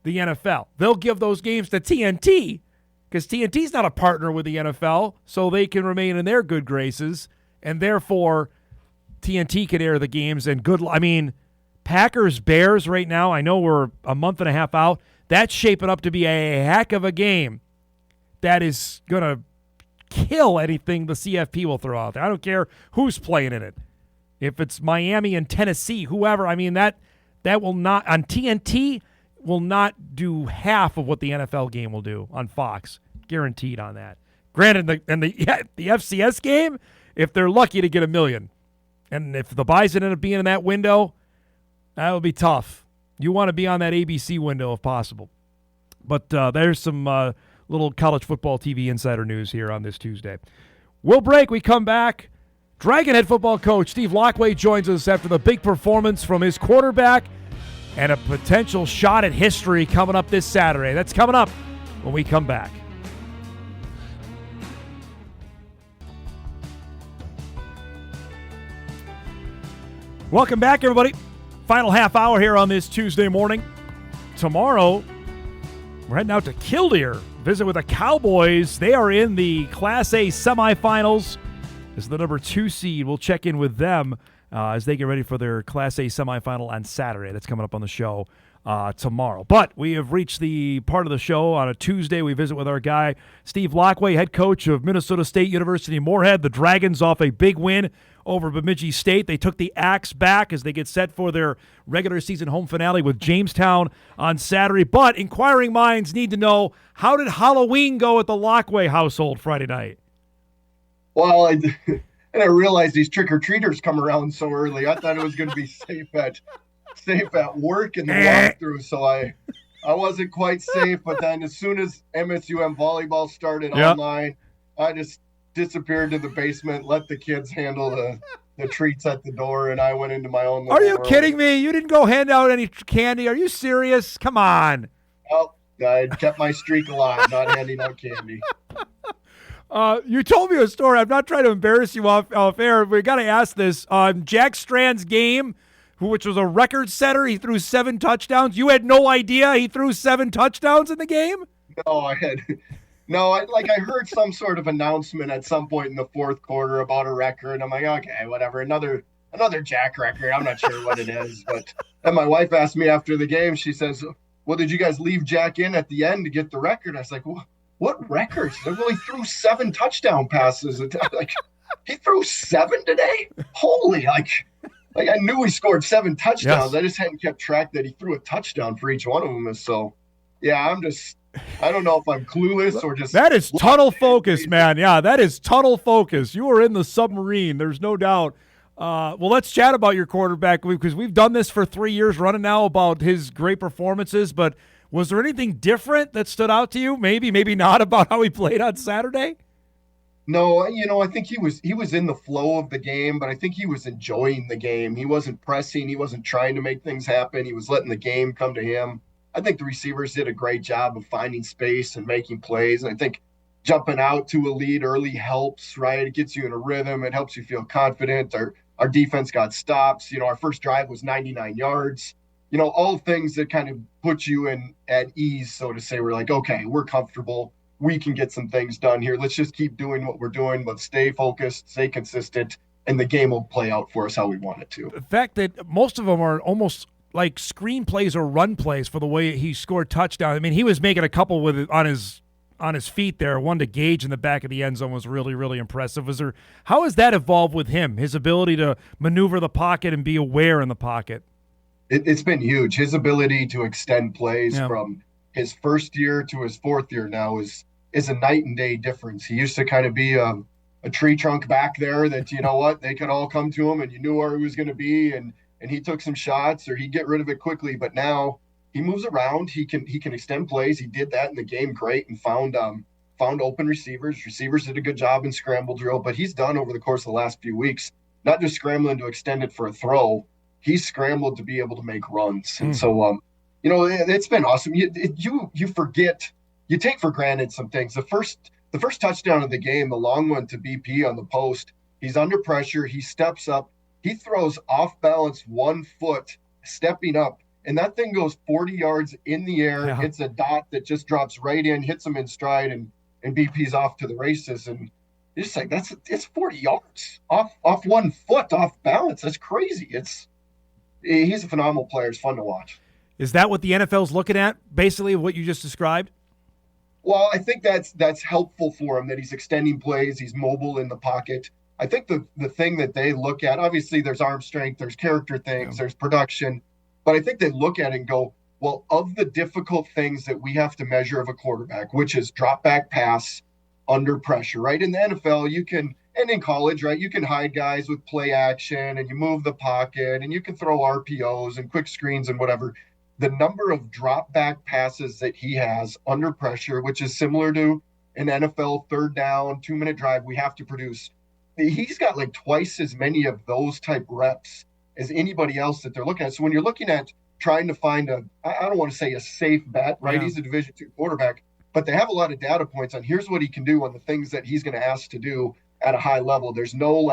the NFL. They'll give those games to TNT because TNT's not a partner with the NFL, so they can remain in their good graces, and therefore TNT can air the games. And Packers, Bears right now, I know we're a month and a half out. That's shaping up to be a heck of a game that is going to kill anything the CFP will throw out there. I don't care who's playing in it. If it's Miami and Tennessee, whoever, that will not, on TNT, will not do half of what the NFL game will do on Fox. Guaranteed on that. Granted, the FCS game, if they're lucky to get 1 million. And if the Bison end up being in that window, that will be tough. You want to be on that ABC window if possible. But there's some little college football TV insider news here on this Tuesday. We'll break. We come back. Dragonhead football coach Steve Laqua joins us after the big performance from his quarterback and a potential shot at history coming up this Saturday. That's coming up when we come back. Welcome back, everybody. Final half hour here on this Tuesday morning. Tomorrow, we're heading out to Killdeer. Visit with the Cowboys. They are in the Class A semifinals. This is the number 2 seed. We'll check in with them as they get ready for their Class A semifinal on Saturday. That's coming up on the show tomorrow. But we have reached the part of the show on a Tuesday. We visit with our guy, Steve Laqua, head coach of Minnesota State University Moorhead. The Dragons off a big win over Bemidji State. They took the axe back as they get set for their regular season home finale with Jamestown on Saturday. But inquiring minds need to know, how did Halloween go at the Laqua household Friday night? Well, I didn't realize these trick-or-treaters come around so early. I thought it was going to be safe at work in the walkthrough, so I wasn't quite safe. But then as soon as MSUM volleyball started online, I just disappeared to the basement, let the kids handle the treats at the door, and I went into my own Are you kidding me? You didn't go hand out any candy? Are you serious? Come on. Well, I kept my streak alive, not handing out candy. You told me a story. I'm not trying to embarrass you off air. We got to ask this. Jack Strand's game, which was a record setter, he threw 7 touchdowns. You had no idea he threw 7 touchdowns in the game? No, I heard some sort of announcement at some point in the fourth quarter about a record. I'm like, okay, whatever. Another Jack record. I'm not sure what it is. But then my wife asked me after the game, she says, well, did you guys leave Jack in at the end to get the record? I was like, what records? Well, he threw 7 touchdown passes. Like, he threw 7 today? Holy, like I knew he scored 7 touchdowns. Yes. I just hadn't kept track that he threw a touchdown for each one of them. So, yeah, I don't know if I'm clueless or just. That is tunnel focus, man. Yeah, that is tunnel focus. You are in the submarine. There's no doubt. Well, let's chat about your quarterback because we've done this for 3 years running now about his great performances. But was there anything different that stood out to you? Maybe, maybe not about how he played on Saturday? No, I think he was in the flow of the game, but I think he was enjoying the game. He wasn't pressing. He wasn't trying to make things happen. He was letting the game come to him. I think the receivers did a great job of finding space and making plays. And I think jumping out to a lead early helps, right? It gets you in a rhythm. It helps you feel confident. Our defense got stops. Our first drive was 99 yards. All things that kind of put you in at ease, so to say. We're like, okay, we're comfortable. We can get some things done here. Let's just keep doing what we're doing, but stay focused, stay consistent, and the game will play out for us how we want it to. The fact that most of them are almost like screenplays or run plays for the way he scored touchdowns. I mean, he was making a couple with it on his feet there. One to Gage in the back of the end zone was really, really impressive. How has that evolved with him, his ability to maneuver the pocket and be aware in the pocket? It's been huge. His ability to extend plays from his first year to his fourth year now is a night and day difference. He used to kind of be a tree trunk back there that, they could all come to him and you knew where he was going to be and he took some shots or he'd get rid of it quickly. But now he moves around. He can extend plays. He did that in the game great and found open receivers. Receivers did a good job in scramble drill, but he's done over the course of the last few weeks, not just scrambling to extend it for a throw. He's scrambled to be able to make runs. And so, it's been awesome. You forget, you take for granted some things. The first touchdown of the game, the long one to BP on the post, he's under pressure. He steps up. He throws off balance 1 foot, stepping up, and that thing goes 40 yards in the air. Yeah. Hits a dot that just drops right in, hits him in stride, and BP's off to the races. And it's like it's 40 yards off 1 foot, off balance. That's crazy. He's a phenomenal player. It's fun to watch. Is that what the NFL's looking at, basically, what you just described? Well, I think that's helpful for him, that he's extending plays, he's mobile in the pocket. I think the thing that they look at, obviously there's arm strength, there's character things, there's production, but I think they look at it and go, well, of the difficult things that we have to measure of a quarterback, which is drop back pass under pressure, right? In the NFL, you can, and in college, right, you can hide guys with play action and you move the pocket and you can throw RPOs and quick screens and whatever. The number of drop back passes that he has under pressure, which is similar to an NFL third down, 2-minute drive we have to produce. He's got like twice as many of those type reps as anybody else that they're looking at. So when you're looking at trying to find I don't want to say a safe bet, right? Yeah. He's a Division II quarterback, but they have a lot of data points on here's what he can do on the things that he's going to ask to do at a high level. There's no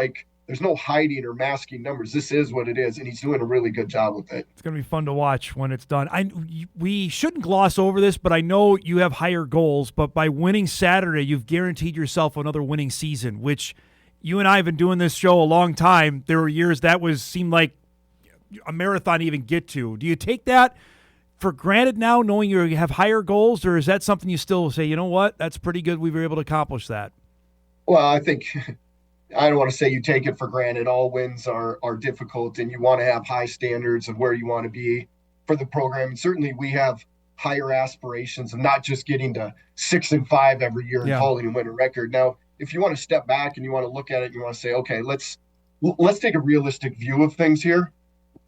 hiding or masking numbers. This is what it is, and he's doing a really good job with it. It's going to be fun to watch when it's done. We shouldn't gloss over this, but I know you have higher goals, but by winning Saturday, you've guaranteed yourself another winning season, which you and I have been doing this show a long time. There were years that seemed like a marathon to even get to. Do you take that for granted now, knowing you have higher goals, or is that something you still say, you know what, that's pretty good, we were able to accomplish that? Well, I think I don't want to say you take it for granted. All wins are difficult, and you want to have high standards of where you want to be for the program. And certainly we have higher aspirations of not just getting to 6-5 every year and calling and win a record. Now, if you want to step back and you want to look at it, you want to say, okay, let's take a realistic view of things here.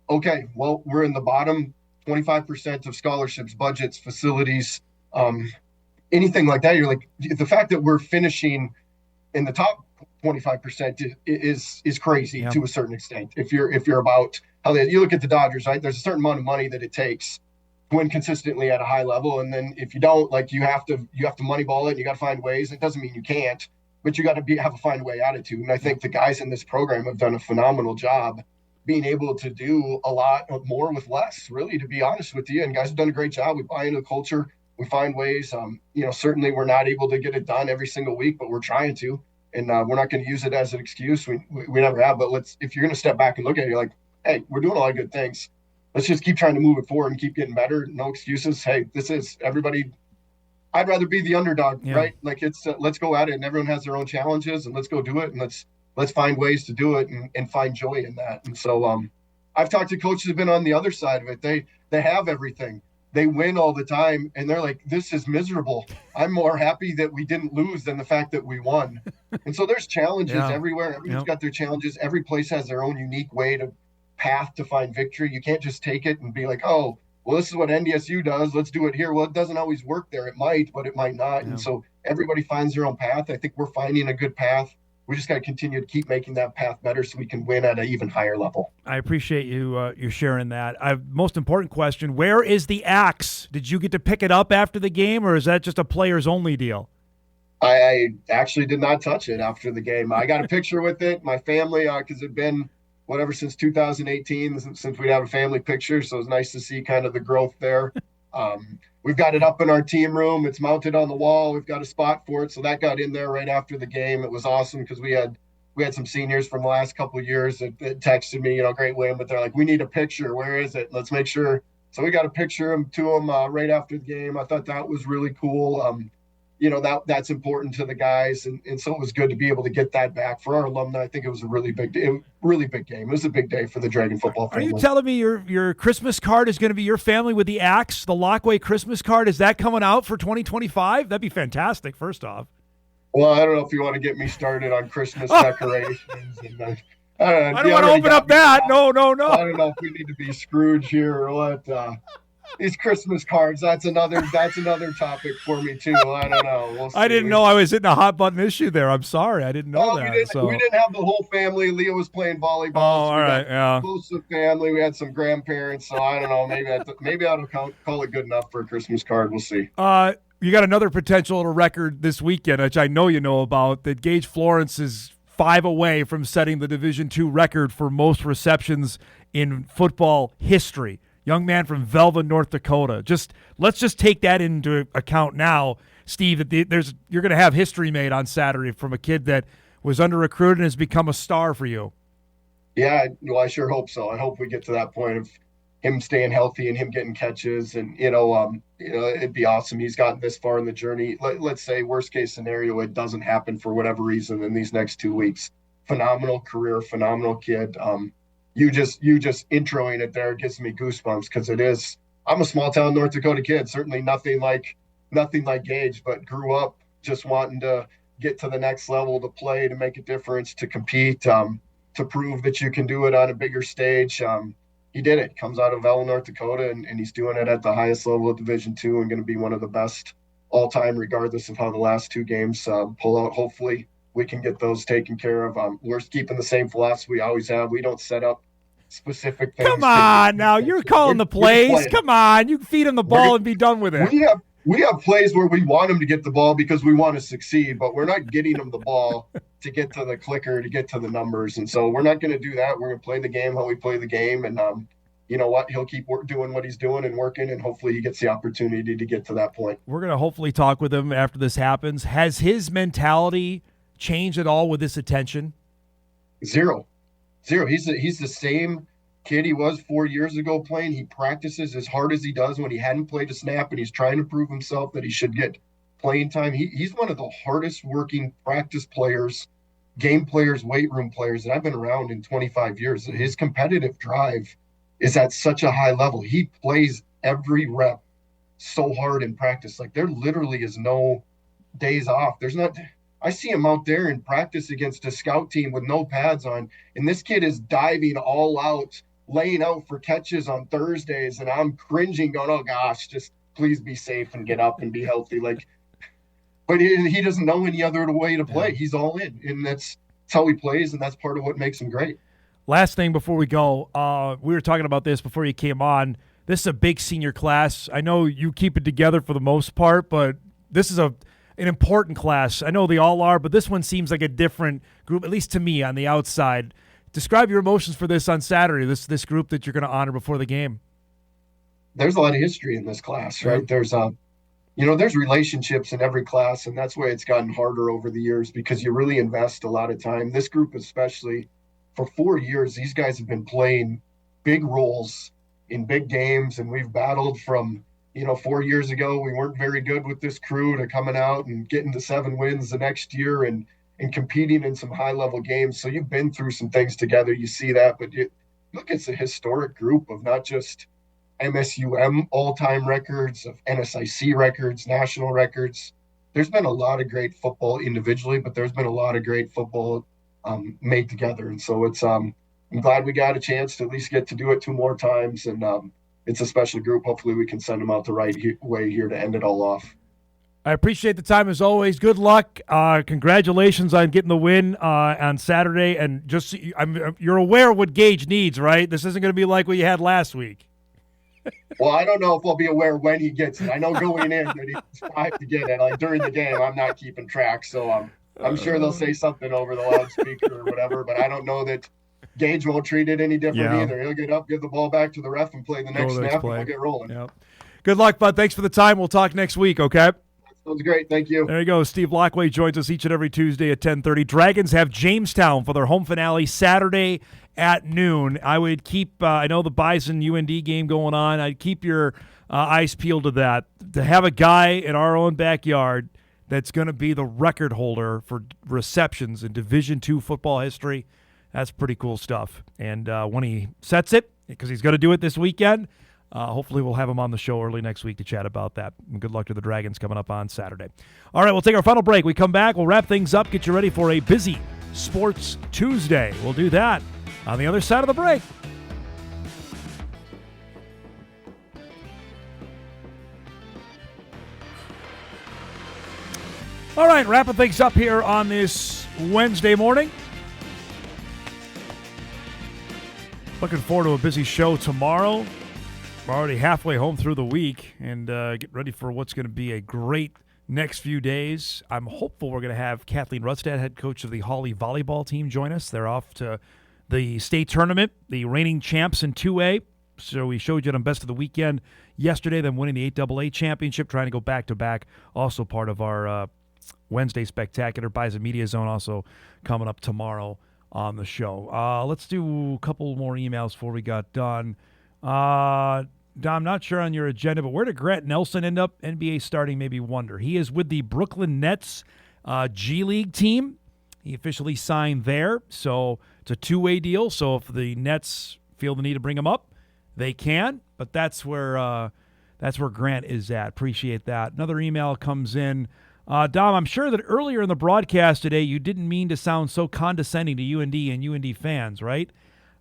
Okay, well, we're in the bottom 25% of scholarships, budgets, facilities, anything like that. You're like, the fact that we're finishing in the top 25% is crazy to a certain extent. If you're about how you look at the Dodgers, right? There's a certain amount of money that it takes to win consistently at a high level, and then if you don't, like, you have to moneyball it. And you got to find ways. It doesn't mean you can't, but you got to have a find way attitude. And I think the guys in this program have done a phenomenal job being able to do a lot more with less, really, to be honest with you. And guys have done a great job. We buy into the culture. We find ways. Certainly we're not able to get it done every single week, but we're trying to. And we're not going to use it as an excuse. We never have. But if you're going to step back and look at it, you're like, hey, we're doing a lot of good things. Let's just keep trying to move it forward and keep getting better. No excuses. Hey, this is everybody. I'd rather be the underdog, Yeah. right? Like it's let's go at it, and everyone has their own challenges, and let's go do it, and let's find ways to do it and find joy in that. And so I've talked to coaches who've been on the other side of it. They have everything. They win all the time, and they're like, this is miserable. I'm more happy that we didn't lose than the fact that we won. And so there's challenges everywhere. Everyone's got their challenges. Every place has their own unique path to find victory. You can't just take it and be like, oh, well, this is what NDSU does. Let's do it here. Well, it doesn't always work there. It might, but it might not. And so everybody finds their own path. I think we're finding a good path. We just got to continue to keep making that path better so we can win at an even higher level. I appreciate you sharing that. Most important question, where is the axe? Did you get to pick it up after the game, or is that just a players-only deal? I actually did not touch it after the game. I got a picture with it. My family, because it'd been since 2018, since we'd have a family picture, so it's nice to see kind of the growth there. We've got it up in our team room. It's mounted on the wall. We've got a spot for it. So that got in there right after the game. It was awesome because we had some seniors from the last couple of years that texted me, great win, but they're like, we need a picture. Where is it? Let's make sure. So we got a picture of them right after the game. I thought that was really cool. That's important to the guys. And so it was good to be able to get that back for our alumni. I think it was a really big game. It was a big day for the Dragon football family. Are you telling me your Christmas card is going to be your family with the axe, the Laqua Christmas card? Is that coming out for 2025? That'd be fantastic, first off. Well, I don't know if you want to get me started on Christmas decorations. And, I don't want to open up that. No. I don't know if we need to be Scrooge here or what. These Christmas cards, that's another topic for me too. I don't know. We'll see. I didn't know I was hitting a hot button issue there. I'm sorry. I didn't know that. We didn't have the whole family. Leah was playing volleyball. Oh, all right. Yeah. Close to family. We had some grandparents. So I don't know. Maybe I don't call it good enough for a Christmas card. We'll see. You got another potential record this weekend, which I know you know about, that Gage Florence is 5 away from setting the Division II record for most receptions in football history. Young man from Velva, North Dakota. Let's just take that into account now, Steve, that you're going to have history made on Saturday from a kid that was under-recruited and has become a star for you. Yeah, well, I sure hope so. I hope we get to that point of him staying healthy and him getting catches. And, it'd be awesome. He's gotten this far in the journey. Let's say worst-case scenario, it doesn't happen for whatever reason in these next 2 weeks. Phenomenal career, phenomenal kid. You just introing it there gives me goosebumps because it is. I'm a small town North Dakota kid, certainly nothing like Gage, but grew up just wanting to get to the next level, to play, to make a difference, to compete, to prove that you can do it on a bigger stage. He did it. Comes out of Velva, North Dakota, and he's doing it at the highest level of Division II and going to be one of the best all time, regardless of how the last 2 games pull out. Hopefully, we can get those taken care of. We're keeping the same philosophy we always have. We don't set up specific things. Come on, now you're calling the plays. Come on, you feed him the ball and be done with it. We have plays where we want him to get the ball because we want to succeed, but we're not getting him the ball to get to the clicker, to get to the numbers. And so we're not going to do that. We're going to play the game how we play the game. And you know what? He'll keep doing what he's doing and working, and hopefully he gets the opportunity to get to that point. We're going to hopefully talk with him after this happens. Has his mentality changed at all with this attention? Zero. He's the same kid he was 4 years ago playing. He practices as hard as he does when he hadn't played a snap, and he's trying to prove himself that he should get playing time. He's one of the hardest working practice players, game players, weight room players that I've been around in 25 years. His competitive drive is at such a high level. He plays every rep so hard in practice. Like, there literally is no days off. I see him out there in practice against a scout team with no pads on, and this kid is diving all out, laying out for catches on Thursdays, and I'm cringing, going, oh gosh, just please be safe and get up and be healthy. But he doesn't know any other way to play. He's all in, and that's how he plays, and that's part of what makes him great. Last thing before we go, we were talking about this before you came on. This is a big senior class. I know you keep it together for the most part, but this is an important class. I know they all are, but this one seems like a different group, at least to me on the outside. Describe your emotions for this on Saturday, this group that you're going to honor before the game. There's a lot of history in this class, right? There's there's relationships in every class, and that's why it's gotten harder over the years because you really invest a lot of time. This group especially, for 4 years, these guys have been playing big roles in big games, and we've battled from, 4 years ago, we weren't very good with this crew, to coming out and getting to 7 wins the next year and competing in some high-level games. So you've been through some things together. You see that, but look, it's a historic group of not just MSUM all-time records, of NSIC records, national records. There's been a lot of great football individually, but there's been a lot of great football made together. And so it's I'm glad we got a chance to at least get to do it 2 more times. And it's a special group. Hopefully we can send them out the right way here to end it all off. I appreciate the time as always. Good luck. Congratulations on getting the win on Saturday. And just you're aware what Gage needs, right? This isn't going to be like what you had last week. Well, I don't know if we'll be aware when he gets it. I know going in that he's 5 to get it. Like during the game, I'm not keeping track, so I'm sure they'll say something over the loudspeaker or whatever. But I don't know that Gage won't treat it any different either. He'll get up, give the ball back to the ref, and play the next snap, and we'll get rolling. Yep. Good luck, bud. Thanks for the time. We'll talk next week. Okay. Sounds great. Thank you. There you go. Steve Laqua joins us each and every Tuesday at 10:30. Dragons have Jamestown for their home finale Saturday at noon. I would keep, I know the Bison UND game going on. I'd keep your eyes peeled to that. To have a guy in our own backyard that's going to be the record holder for receptions in Division II football history, that's pretty cool stuff. And when he sets it, because he's going to do it this weekend, hopefully we'll have him on the show early next week to chat about that. And good luck to the Dragons coming up on Saturday. All right, we'll take our final break. We come back, we'll wrap things up, get you ready for a busy Sports Tuesday. We'll do that on the other side of the break. All right, wrapping things up here on this Wednesday morning. Looking forward to a busy show tomorrow. We're already halfway home through the week and get ready for what's going to be a great next few days. I'm hopeful we're going to have Kathleen Rudstad, head coach of the Hawley volleyball team, join us. They're off to the state tournament, the reigning champs in 2A. So we showed you them best of the weekend yesterday, them winning the 8AA championship, trying to go back-to-back. Also part of our Wednesday Spectacular. Bison Media Zone also coming up tomorrow on the show. Let's do a couple more emails before we got done. Dom, not sure on your agenda, but where did Grant Nelson end up? NBA starting maybe wonder. He is with the Brooklyn Nets G League team. He officially signed there, so it's a 2-way deal. So if the Nets feel the need to bring him up, they can. But that's where Grant is at. Appreciate that. Another email comes in. Dom, I'm sure that earlier in the broadcast today you didn't mean to sound so condescending to UND and UND fans, right?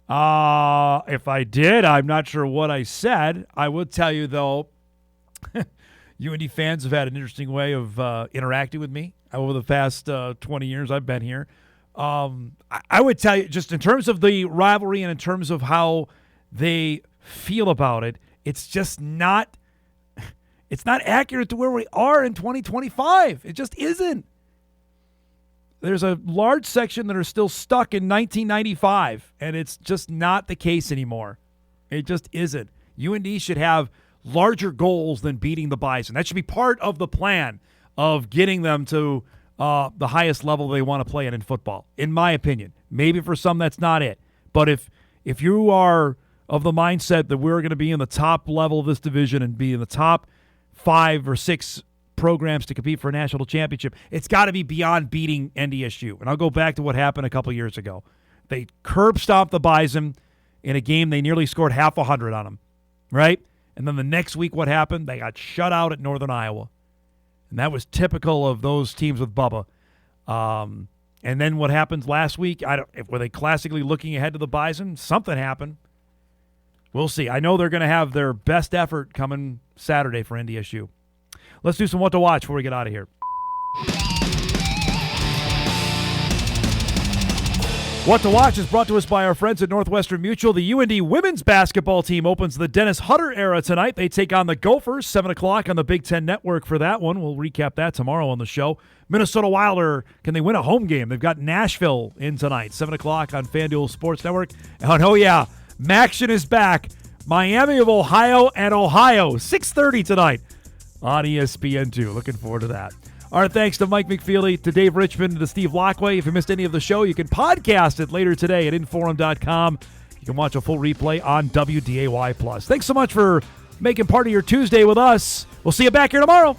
If I did, I'm not sure what I said. I would tell you, though, UND fans have had an interesting way of interacting with me over the past 20 years I've been here. I would tell you, just in terms of the rivalry and in terms of how they feel about it, it's just not accurate to where we are in 2025. It just isn't. There's a large section that are still stuck in 1995, and it's just not the case anymore. It just isn't. UND should have larger goals than beating the Bison. That should be part of the plan of getting them to the highest level they want to play in football, in my opinion. Maybe for some that's not it. But if you are of the mindset that we're going to be in the top level of this division and be in the top 5 or 6 programs to compete for a national championship, it's got to be beyond beating NDSU. And I'll go back to what happened a couple years ago. They curb stomped the Bison in a game they nearly scored half 100 on them, right? And then the next week, what happened? They got shut out at Northern Iowa. And that was typical of those teams with Bubba. And then what happens last week? Were they classically looking ahead to the Bison? Something happened. We'll see. I know they're going to have their best effort coming Saturday for NDSU. Let's do some What to Watch before we get out of here. What to Watch is brought to us by our friends at Northwestern Mutual. The UND women's basketball team opens the Dennis Hutter era tonight. They take on the Gophers, 7 o'clock on the Big Ten Network for that one. We'll recap that tomorrow on the show. Minnesota Wild, can they win a home game? They've got Nashville in tonight, 7 o'clock on FanDuel Sports Network. And oh, yeah, Maction is back. Miami of Ohio and Ohio, 6:30 tonight on ESPN2. Looking forward to that. All right, thanks to Mike McFeely, to Dave Richman, to Steve Laqua. If you missed any of the show, you can podcast it later today at Inforum.com. You can watch a full replay on WDAY+. Thanks so much for making part of your Tuesday with us. We'll see you back here tomorrow.